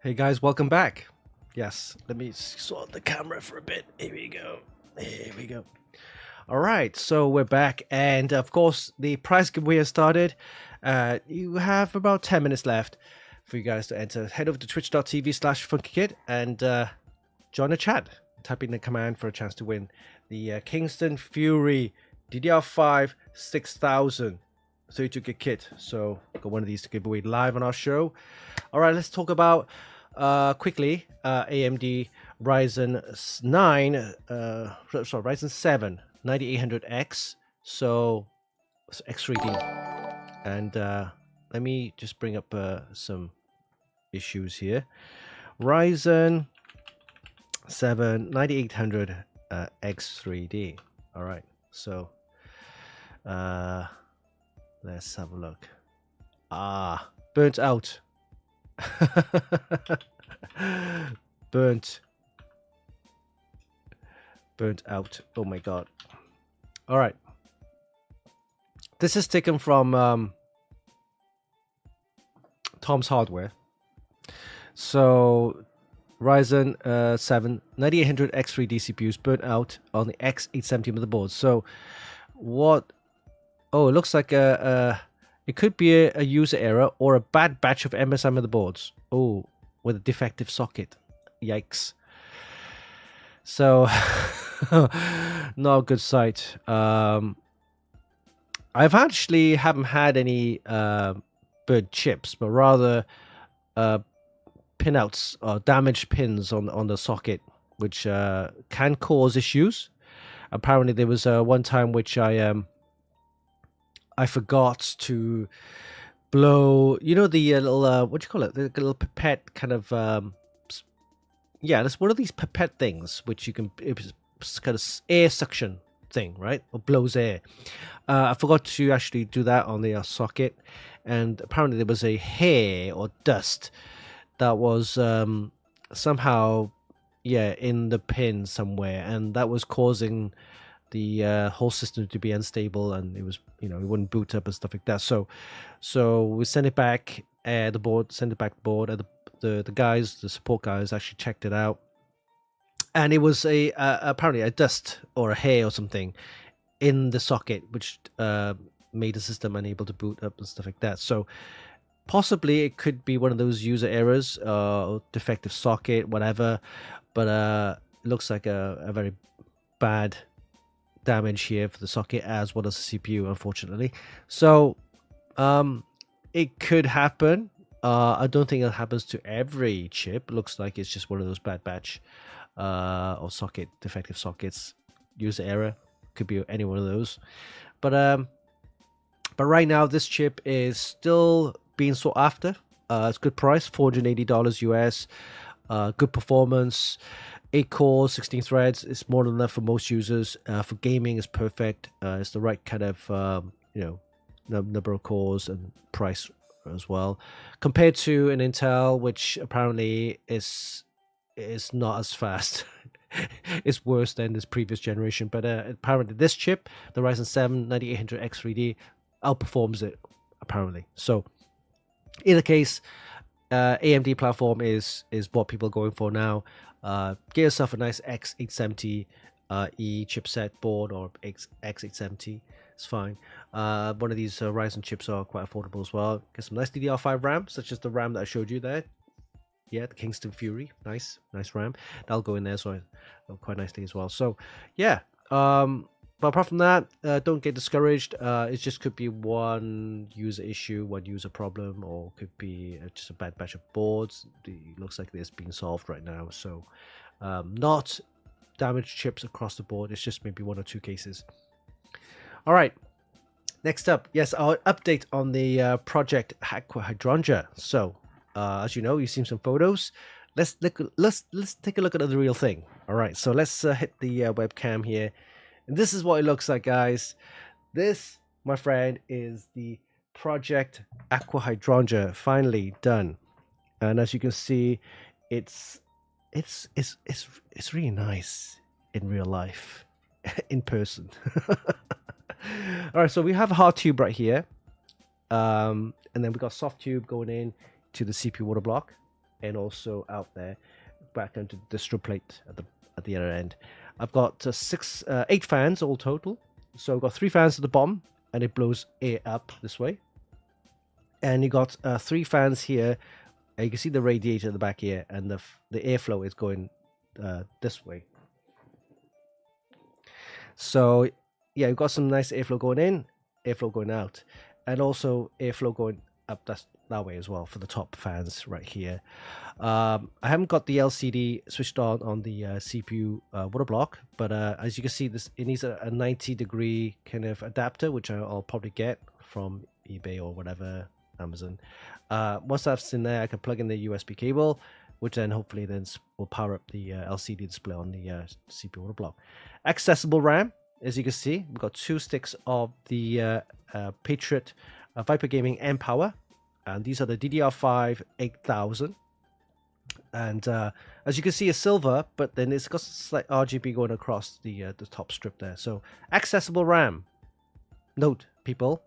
Hey guys, welcome back. Yes, let me sort the camera for a bit. Here we go. Here we go. All right, so we're back, and of course, the prize giveaway has started. You have about 10 minutes left for you guys to enter. Head over to twitch.tv/Funkykit and join the chat. Type in the command for a chance to win the Kingston Fury DDR5 6000 32GB kit. So, got one of these to give away live on our show. All right, let's talk about quickly AMD Ryzen 7 9800X, so X3D. And let me just bring up some issues here. Ryzen 7 9800 X3D. All right, so let's have a look. Burnt out. burnt out. Oh my god. All right, this is taken from Tom's Hardware. So Ryzen 7 9800 X3D CPUs burnt out on the X870 motherboard. So what? Oh, it looks like it could be a user error or a bad batch of MSI motherboards. Oh, with a defective socket. Yikes. So, not a good sight. I've actually haven't had any burnt chips, but rather pinouts or damaged pins on the socket, which can cause issues. Apparently, there was one time which I forgot to blow, you know, the little what do you call it? The little pipette kind of yeah, that's one of these pipette things which you can, it's kind of air suction thing, right? Or blows air. I forgot to actually do that on the socket, and apparently there was a hair or dust that was somehow, yeah, in the pin somewhere, and that was causing the whole system to be unstable, and it was, you know, it wouldn't boot up and stuff like that. So we sent it back, the board, and the guys, the support guys, actually checked it out, and it was apparently a dust or a hair or something in the socket, which made the system unable to boot up and stuff like that. So possibly it could be one of those user errors, defective socket, whatever. But it looks like a very bad damage here for the socket as well as the CPU, unfortunately. So it could happen. I don't think it happens to every chip. Looks like it's just one of those bad batch or socket, defective sockets, user error. Could be any one of those. But right now this chip is still being sought after. It's good price, $480 US. Good performance, 8 cores, 16 threads. It's more than enough for most users. For gaming, it's perfect. It's the right kind of number of cores and price as well, compared to an Intel, which apparently is not as fast. It's worse than this previous generation. But apparently this chip, the Ryzen 7 9800 X3D, outperforms it apparently. So in the case, AMD platform is what people are going for now. Get yourself a nice X870E chipset board, or X870. It's fine. One of these Ryzen chips are quite affordable as well. Get some nice DDR5 RAM, such as the RAM that I showed you there. Yeah, the Kingston Fury. Nice RAM. That'll go in there, so quite nicely as well. So yeah. But apart from that, don't get discouraged. It just could be one user issue, one user problem, or could be just a bad batch of boards. It looks like it's being solved right now. So not damaged chips across the board. It's just maybe one or two cases. All right. Next up, yes, our update on the project Aqua Hydrangea. So as you know, you've seen some photos. Let's take a look at the real thing. All right. So let's hit the webcam here. And this is what it looks like, guys. This, my friend, is the project Aqua Hydrangea, finally done. And as you can see, it's really nice in real life, in person. All right, so we have a hard tube right here, and then we got soft tube going in to the CPU water block. and also out there back onto the distro plate at the other end. I've got 8 fans all total. So I've got 3 fans at the bottom, and it blows air up this way. And you got 3 fans here. And you can see the radiator at the back here, and the airflow is going this way. So yeah, you've got some nice airflow going in, airflow going out, and also airflow going up that way as well for the top fans right here. I haven't got the LCD switched on the CPU water block, but as you can see, it needs a 90-degree kind of adapter, which I'll probably get from eBay or whatever, Amazon. Once that's in there, I can plug in the USB cable, which then hopefully will power up the LCD display on the CPU water block. Accessible RAM, as you can see, we've got 2 sticks of the Patriot Viper Gaming M Power, and these are the DDR5 8000. And as you can see, it's silver, but then it's got slight RGB going across the top strip there. So accessible RAM. Note, people.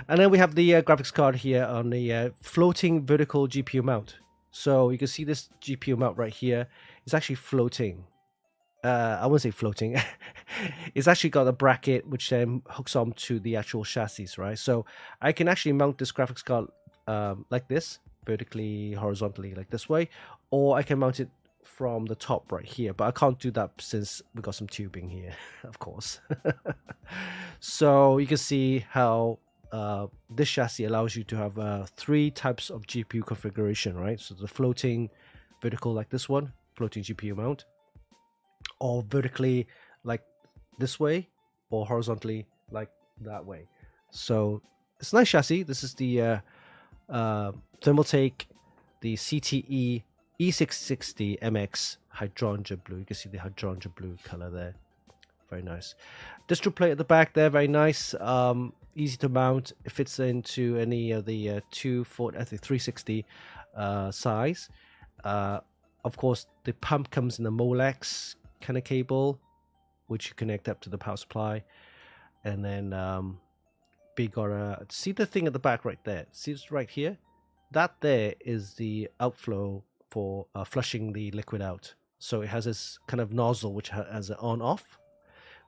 And then we have the graphics card here on the floating vertical GPU mount. So you can see this GPU mount right here. It's actually floating. I wouldn't say floating. It's actually got a bracket which then hooks on to the actual chassis, right? So I can actually mount this graphics card like this, vertically, horizontally, like this way, or I can mount it from the top right here, but I can't do that since we got some tubing here, of course. So you can see how this chassis allows you to have 3 types of GPU configuration, right? So the floating vertical like this one, floating GPU mount, or vertically like this way, or horizontally like that way. So it's a nice chassis. This is the Thermaltake, the CTE E660 MX Hydrangea blue. You can see the Hydrangea blue color there. Very nice. Distro plate at the back there, very nice. Easy to mount. It fits into any of the 360 size. Of course, the pump comes in a Molex kind of cable, which you connect up to the power supply. And then we got see the thing at the back right there. See it's right here? That there is the outflow for flushing the liquid out. So it has this kind of nozzle which has an on-off,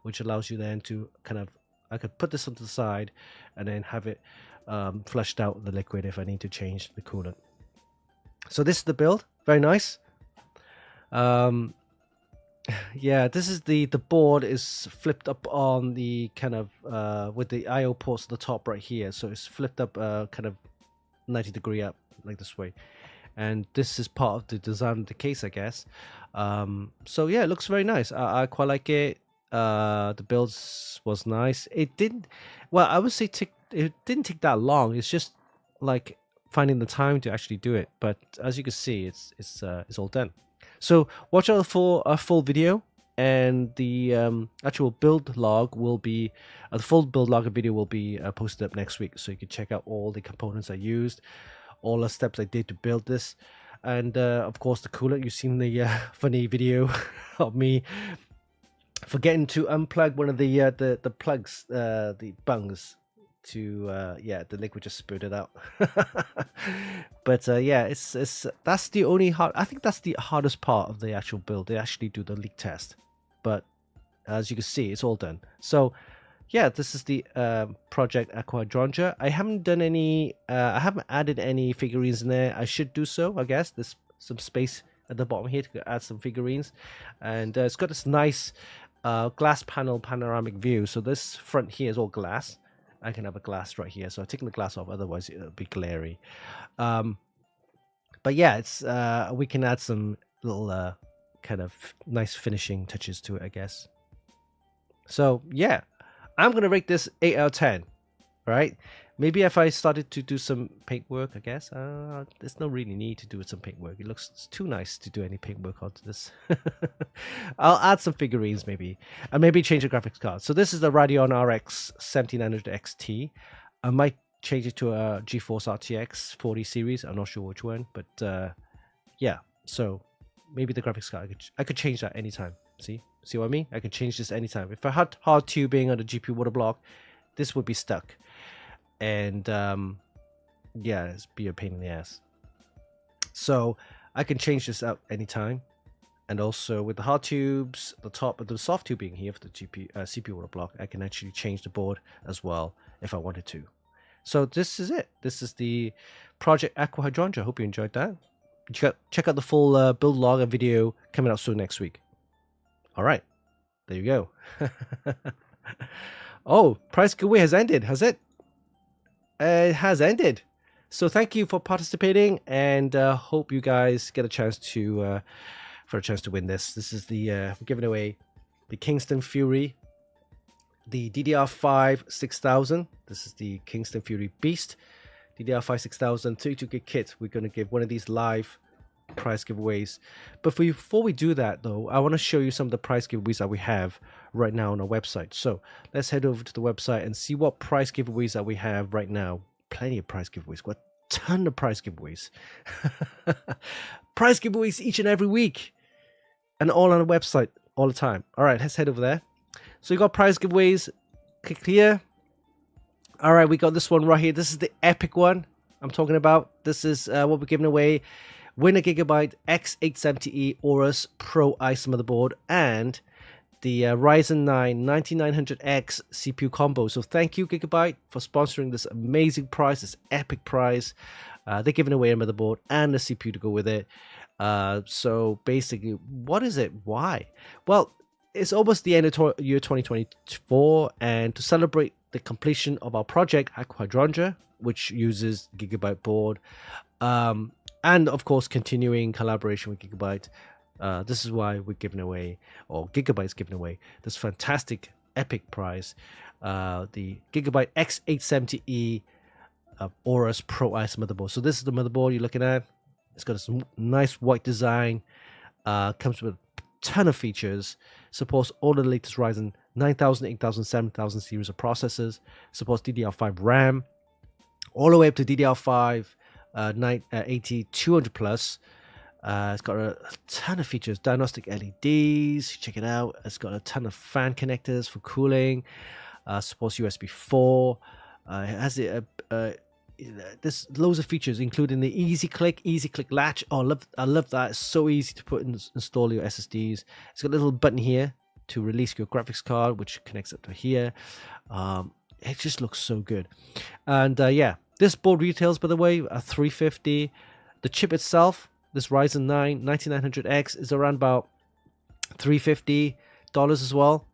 which allows you then to kind of, I could put this onto the side and then have it flushed out the liquid if I need to change the coolant. So this is the build. Very nice. Yeah, this is the board is flipped up on the kind of with the IO ports at the top right here. So it's flipped up kind of 90-degree up like this way. And this is part of the design of the case, I guess. So yeah, it looks very nice. I quite like it. The builds was nice. It didn't, well, I would say it didn't take that long. It's just like finding the time to actually do it. But as you can see, it's all done. So watch out for a full video, and the actual build log will be the full build log video will be posted up next week, so you can check out all the components I used, all the steps I did to build this, and of course the coolant. You've seen the funny video of me forgetting to unplug one of the plugs, the bungs, to yeah, the liquid just spurted out. But yeah, it's that's the only I think that's the hardest part of the actual build. They actually do the leak test, but as you can see, it's all done. So yeah, this is the project Aqua Hydrangea. I haven't done any I haven't added any figurines in there. I should do so, I guess. There's some space at the bottom here to add some figurines, and it's got this nice glass panel panoramic view. So this front here is all glass. I can have a glass right here, so I'm taking the glass off, otherwise it'll be glary. But yeah, it's we can add some little kind of nice finishing touches to it, I guess. So yeah, I'm gonna rate this 8 out of 10. Right? Maybe if I started to do some paint work, I guess there's no really need to do some paint work. It looks too nice to do any paint work onto this. I'll add some figurines maybe, and maybe change the graphics card. So this is the Radeon RX 7900 XT. I might change it to a GeForce RTX 40 series. I'm not sure which one, but yeah. So maybe the graphics card, I could change that anytime. See what I mean? I can change this anytime. If I had hard tubing on the GPU water block, this would be stuck. And yeah, it's be a pain in the ass. So I can change this out anytime. And also with the hard tubes, the top of the soft tubing here for the CPU water block, I can actually change the board as well if I wanted to. So this is it. This is the Project Aqua Hydrangea. Hope you enjoyed that. Check out the full build log and video coming out soon next week. All right, there you go. Oh, prize giveaway has ended, has it? It has ended. So thank you for participating, and hope you guys get a chance to win this. This is the we're giving away the Kingston Fury, the DDR5 6000. This is the Kingston Fury Beast, DDR5 6000 32GB kit. We're going to give one of these live prize giveaways. But before we do that, though, I want to show you some of the prize giveaways that we have right now on our website. So let's head over to the website and see what prize giveaways that we have right now. Plenty of prize giveaways. Got a ton of prize giveaways. Prize giveaways each and every week, and all on the website all the time. All right, let's head over there. So you got prize giveaways. Click here. All right, we got this one right here. This is the epic one I'm talking about. This is what we're giving away. Win a Gigabyte X870E Aorus Pro Ice motherboard and the Ryzen 9 9900X CPU combo. So thank you, Gigabyte, for sponsoring this amazing prize, this epic prize. They're giving away a motherboard and a CPU to go with it. So basically, what is it? Why? Well, it's almost the end of year 2024, and to celebrate the completion of our project, Aqua Hydrangea, which uses Gigabyte board, and of course, continuing collaboration with Gigabyte. This is why we're giving away, or Gigabyte's giving away, this fantastic epic prize, the Gigabyte X870E Aorus Pro Ice motherboard. So this is the motherboard you're looking at. It's got some nice white design, comes with a ton of features, supports all the latest Ryzen 9000, 8000, 7000 series of processors, supports DDR5 RAM, all the way up to DDR5 200 plus. It's got a ton of features, diagnostic LEDs, check it out. It's got a ton of fan connectors for cooling, supports USB 4, it has there's loads of features, including the easy click latch. Oh, I love that. It's so easy to install your SSDs. It's got a little button here to release your graphics card, which connects up to here. It just looks so good. And yeah, this board retails, by the way, at $350. The chip itself, this Ryzen 9 9900X, is around about $350 as well.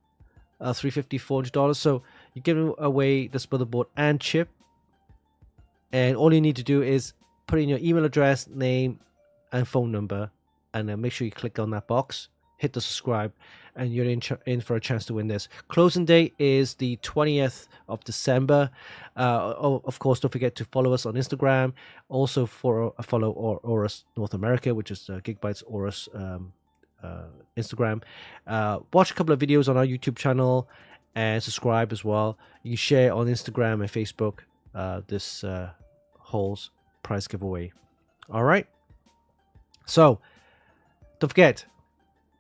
$350, $400. So you're giving away this motherboard and chip. And all you need to do is put in your email address, name, and phone number, and then make sure you click on that box, hit the subscribe, and you're in for a chance to win this. Closing date is the 20th of December. Of course, don't forget to follow us on Instagram. Also, follow Aorus North America, which is Gigabyte's Aorus Instagram. Watch a couple of videos on our YouTube channel and subscribe as well. You can share on Instagram and Facebook this Holes prize giveaway. All right, so don't forget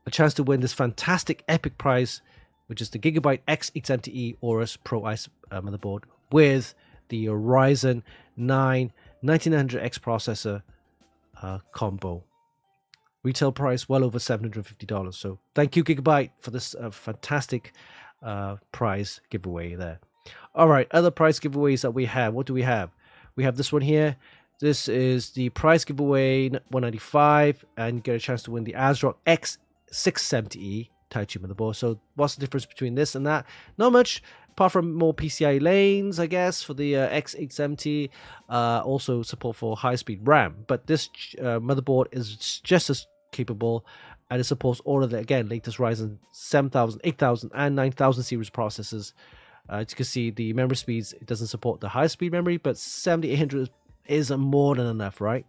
a chance to win this fantastic epic prize, which is the Gigabyte X870E Aorus Pro Ice motherboard with the Ryzen 9 9900X processor combo. Retail price well over $750. So thank you, Gigabyte, for this fantastic prize giveaway there. All right, other prize giveaways that we have. What do we have? We have this one here. This is the prize giveaway 195, and you get a chance to win the ASRock X670E Type 2 motherboard. So what's the difference between this and that? Not much, apart from more PCIe lanes, I guess, for the X870. Also support for high-speed RAM. But this motherboard is just as capable, and it supports all of the, again, latest Ryzen 7000, 8000, and 9000 series processors. As you can see, the memory speeds, it doesn't support the high-speed memory, but 7800 is more than enough, right?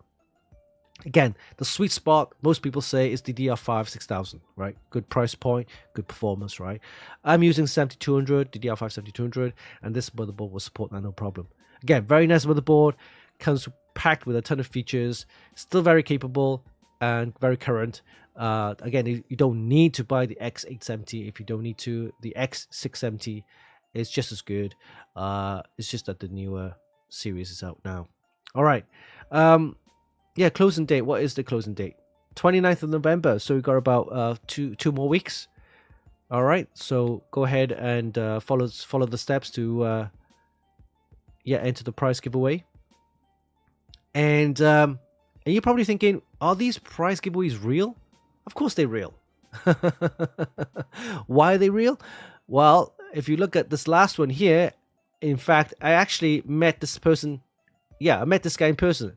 Again, the sweet spot, most people say, is the DDR5 6000, right? Good price point, good performance, right? I'm using 7200, DDR5 7200, and this motherboard will support that, no problem. Again, very nice motherboard, comes packed with a ton of features, still very capable and very current. Again, you don't need to buy the X870 if you don't need to. The X670 is just as good. It's just that the newer series is out now. All right. yeah, closing date. What is the closing date? 29th of November. So we got about two more weeks. All right. So go ahead and follow the steps to enter the prize giveaway. And you're probably thinking, are these prize giveaways real? Of course they're real. Why are they real? Well, if you look at this last one here, in fact, I actually met this person. Yeah, I met this guy in person.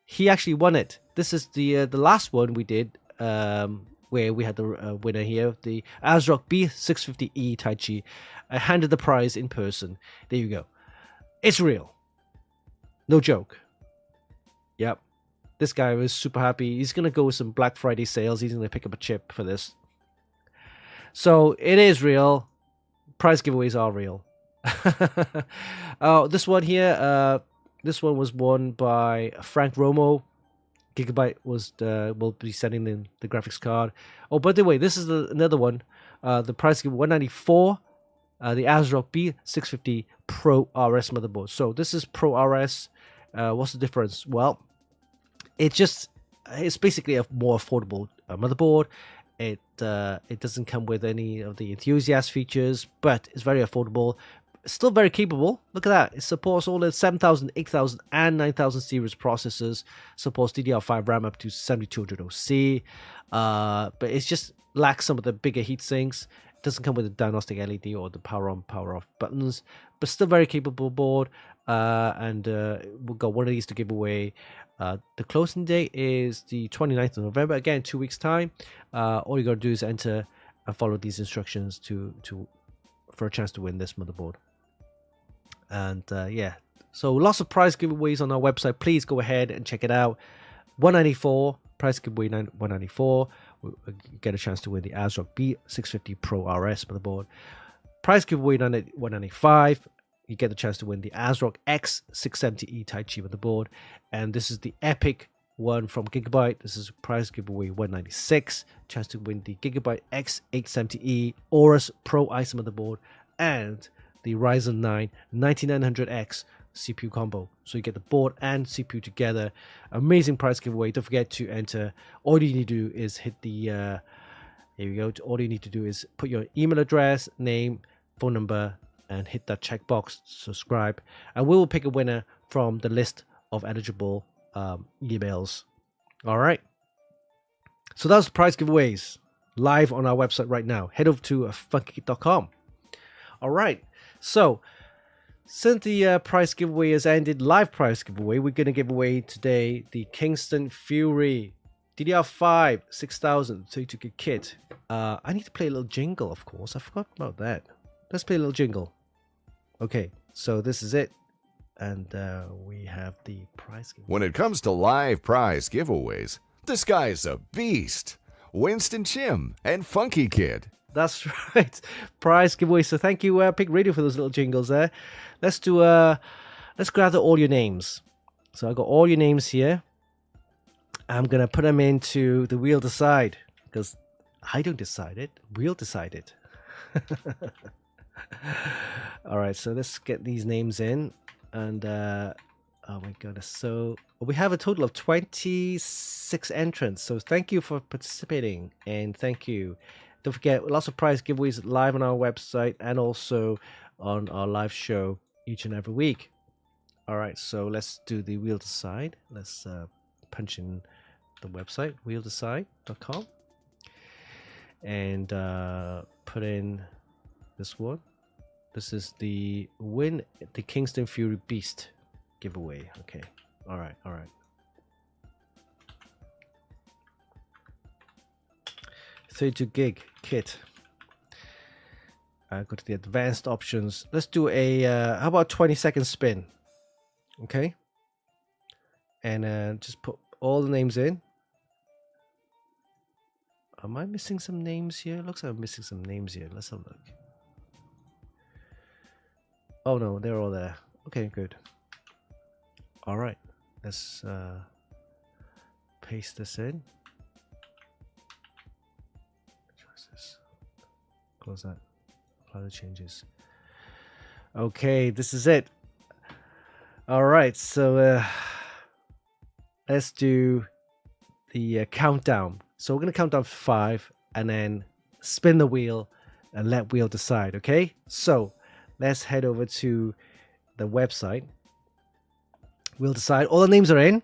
He actually won it. This is the last one we did, where we had the winner here, the ASRock B650E Taichi. I handed the prize in person. There you go. It's real. No joke. Yep. This guy was super happy. He's going to go with some Black Friday sales. He's going to pick up a chip for this. So it is real. Prize giveaways are real. This one here, this one was won by Frank Romo. Gigabyte will be sending in the graphics card. Oh, by the way, this is another one. The price giveaway 194. The ASRock B650 Pro RS motherboard. So this is Pro RS. What's the difference? Well, it's basically a more affordable motherboard. It doesn't come with any of the enthusiast features, but it's very affordable. Still very capable. Look at that. It supports all the 7000, 8000, and 9000 series processors. Supports DDR5 RAM up to 7200 OC. But it just lacks some of the bigger heat sinks. It doesn't come with a diagnostic LED or the power on, power off buttons. But still very capable board. And we've got one of these to give away. The closing date is the 29th of November. Again, 2 weeks time. All you got to do is enter and follow these instructions for a chance to win this motherboard. And yeah, so lots of prize giveaways on our website. Please go ahead and check it out. 194 prize giveaway 194. We'll get a chance to win the ASRock B650 Pro RS motherboard. Prize giveaway 195. You get the chance to win the ASRock X870E Taichi motherboard. And this is the epic one from Gigabyte. This is prize giveaway 196. Chance to win the Gigabyte X870E Aorus Pro Ice motherboard and the Ryzen 9 9900X CPU combo. So you get the board and CPU together. Amazing prize giveaway. Don't forget to enter. All you need to do is hit the here we go. All you need to do is put your email address, name, phone number, and hit that checkbox, subscribe, and we will pick a winner from the list of eligible emails. All right. So that's the prize giveaways live on our website right now. Head over to Funkykit.com. All right. So since the prize giveaway has ended, live prize giveaway, we're going to give away today the Kingston Fury DDR5 6000 32GB kit. I need to play a little jingle, of course. I forgot about that. Let's play a little jingle. Okay, so this is it. And we have the prize giveaway. When it comes to live prize giveaways, this guy's a beast. Winston Chim and Funkykit. That's right. Prize giveaway. So thank you, Pig Radio, for those little jingles there. Let's gather all your names. So I got all your names here. I'm gonna put them into the Wheel Decide because I don't decide it. We'll decide it. All right. So let's get these names in, and oh my goodness. So we have a total of 26 entrants. So thank you for participating, and thank you. Don't forget, lots of prize giveaways live on our website and also on our live show each and every week. All right, so let's do the Wheel Decide. Let's punch in the website, wheeldecide.com, and put in this one. This is the win the Kingston Fury Beast giveaway. Okay, all right. 32GB kit. Go to the advanced options. Let's do a how about 20-second spin? Okay, and just put all the names in. Am I missing some names here? Looks like I'm missing some names here. Let's have a look. Oh no, they're all there. Okay, good. All right, let's paste this in. Close that. Apply the changes. Okay, this is it. All right, so let's do the countdown. So we're going to count down 5 and then spin the wheel and let wheel decide. Okay, so let's head over to the website. We'll decide. All the names are in,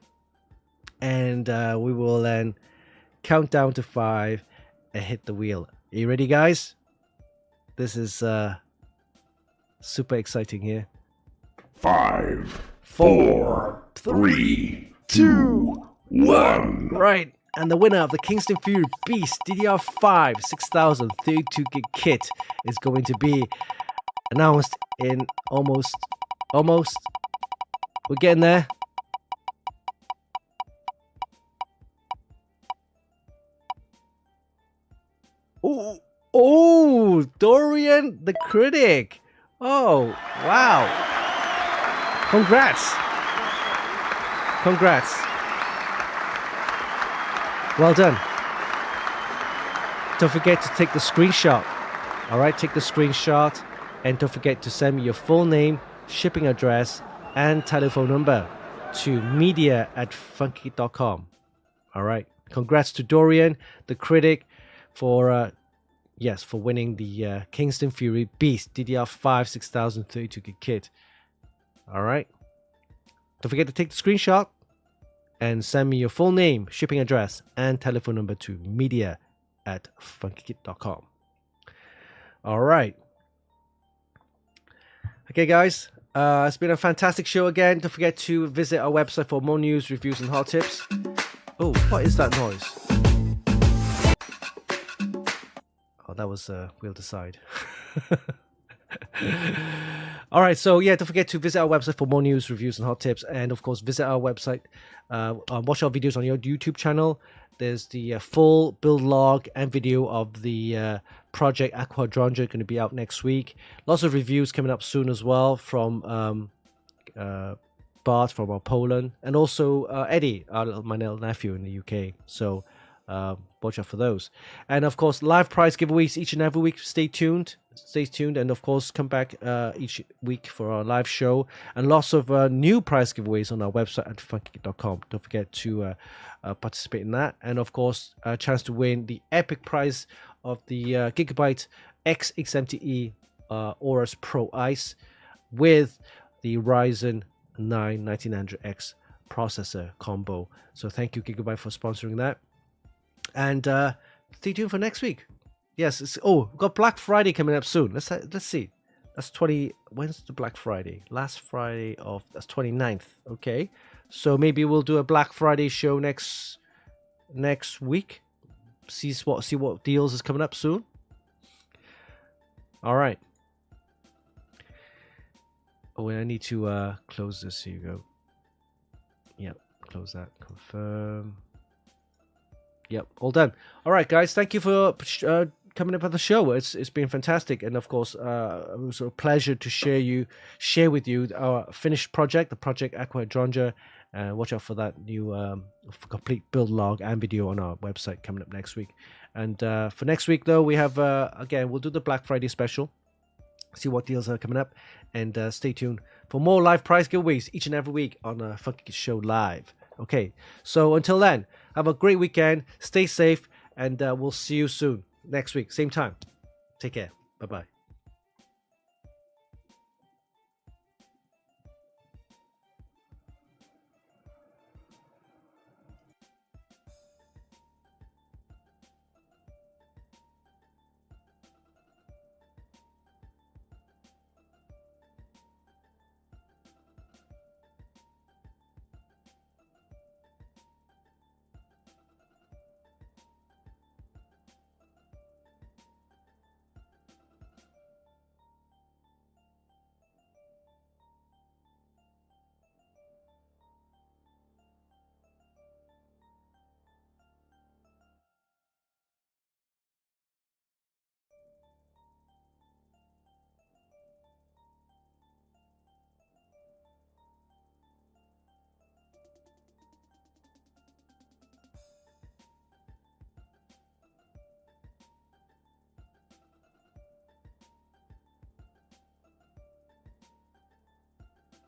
and we will then count down to 5 and hit the wheel. Are you ready, guys? This is super exciting here. 5, 4, 3, 2, 1. Right, and the winner of the Kingston Fury Beast DDR5 6000 32GB kit is going to be announced in almost. We're getting there. Oh, Dorian the Critic. Oh, wow. Congrats. Well done. Don't forget to take the screenshot. All right, take the screenshot. And don't forget to send me your full name, shipping address, and telephone number to media@funkykit.com. All right. Congrats to Dorian, the Critic, for winning the Kingston Fury Beast DDR5 6000 32GB kit. All right. Don't forget to take the screenshot and send me your full name, shipping address, and telephone number to media@funkykit.com. All right. Okay, guys. It's been a fantastic show again. Don't forget to visit our website for more news, reviews, and hot tips. Oh, what is that noise? Oh, that was Wheel Decide. All right, so yeah, don't forget to visit our website for more news, reviews, and hot tips. And of course, visit our website. Watch our videos on your YouTube channel. There's the full build log and video of the project Aqua Hydrangea going to be out next week. Lots of reviews coming up soon as well from Bart from Poland, and also Eddie, my little nephew in the UK. So watch out for those. And of course, live prize giveaways each and every week. Stay tuned, and of course, come back each week for our live show, and lots of new prize giveaways on our website at funkykit.com. Don't forget to participate in that, and of course, a chance to win the epic prize of the Gigabyte X870E Aorus Pro Ice with the Ryzen 9 1900X processor combo. So thank you, Gigabyte, for sponsoring that. And stay tuned for next week. Yes, we've got Black Friday coming up soon. Let's see. That's 20. When's the Black Friday? Last Friday that's 29th. Okay, so maybe we'll do a Black Friday show next week. See what deals is coming up soon. All right. Oh, and I need to close this. Here you go. Yep, close that. Confirm. Yep, all done. All right, guys. Thank you for coming up on the show. It's been fantastic, and of course, it was a pleasure to share with you our finished project, the project Aqua Hydrangea. Watch out for that new complete build log and video on our website coming up next week. And for next week, though, we have again, we'll do the Black Friday special. See what deals are coming up, and stay tuned for more live prize giveaways each and every week on Funkykit Show Live. Okay, so until then, have a great weekend, stay safe, and we'll see you soon next week, same time. Take care. Bye-bye.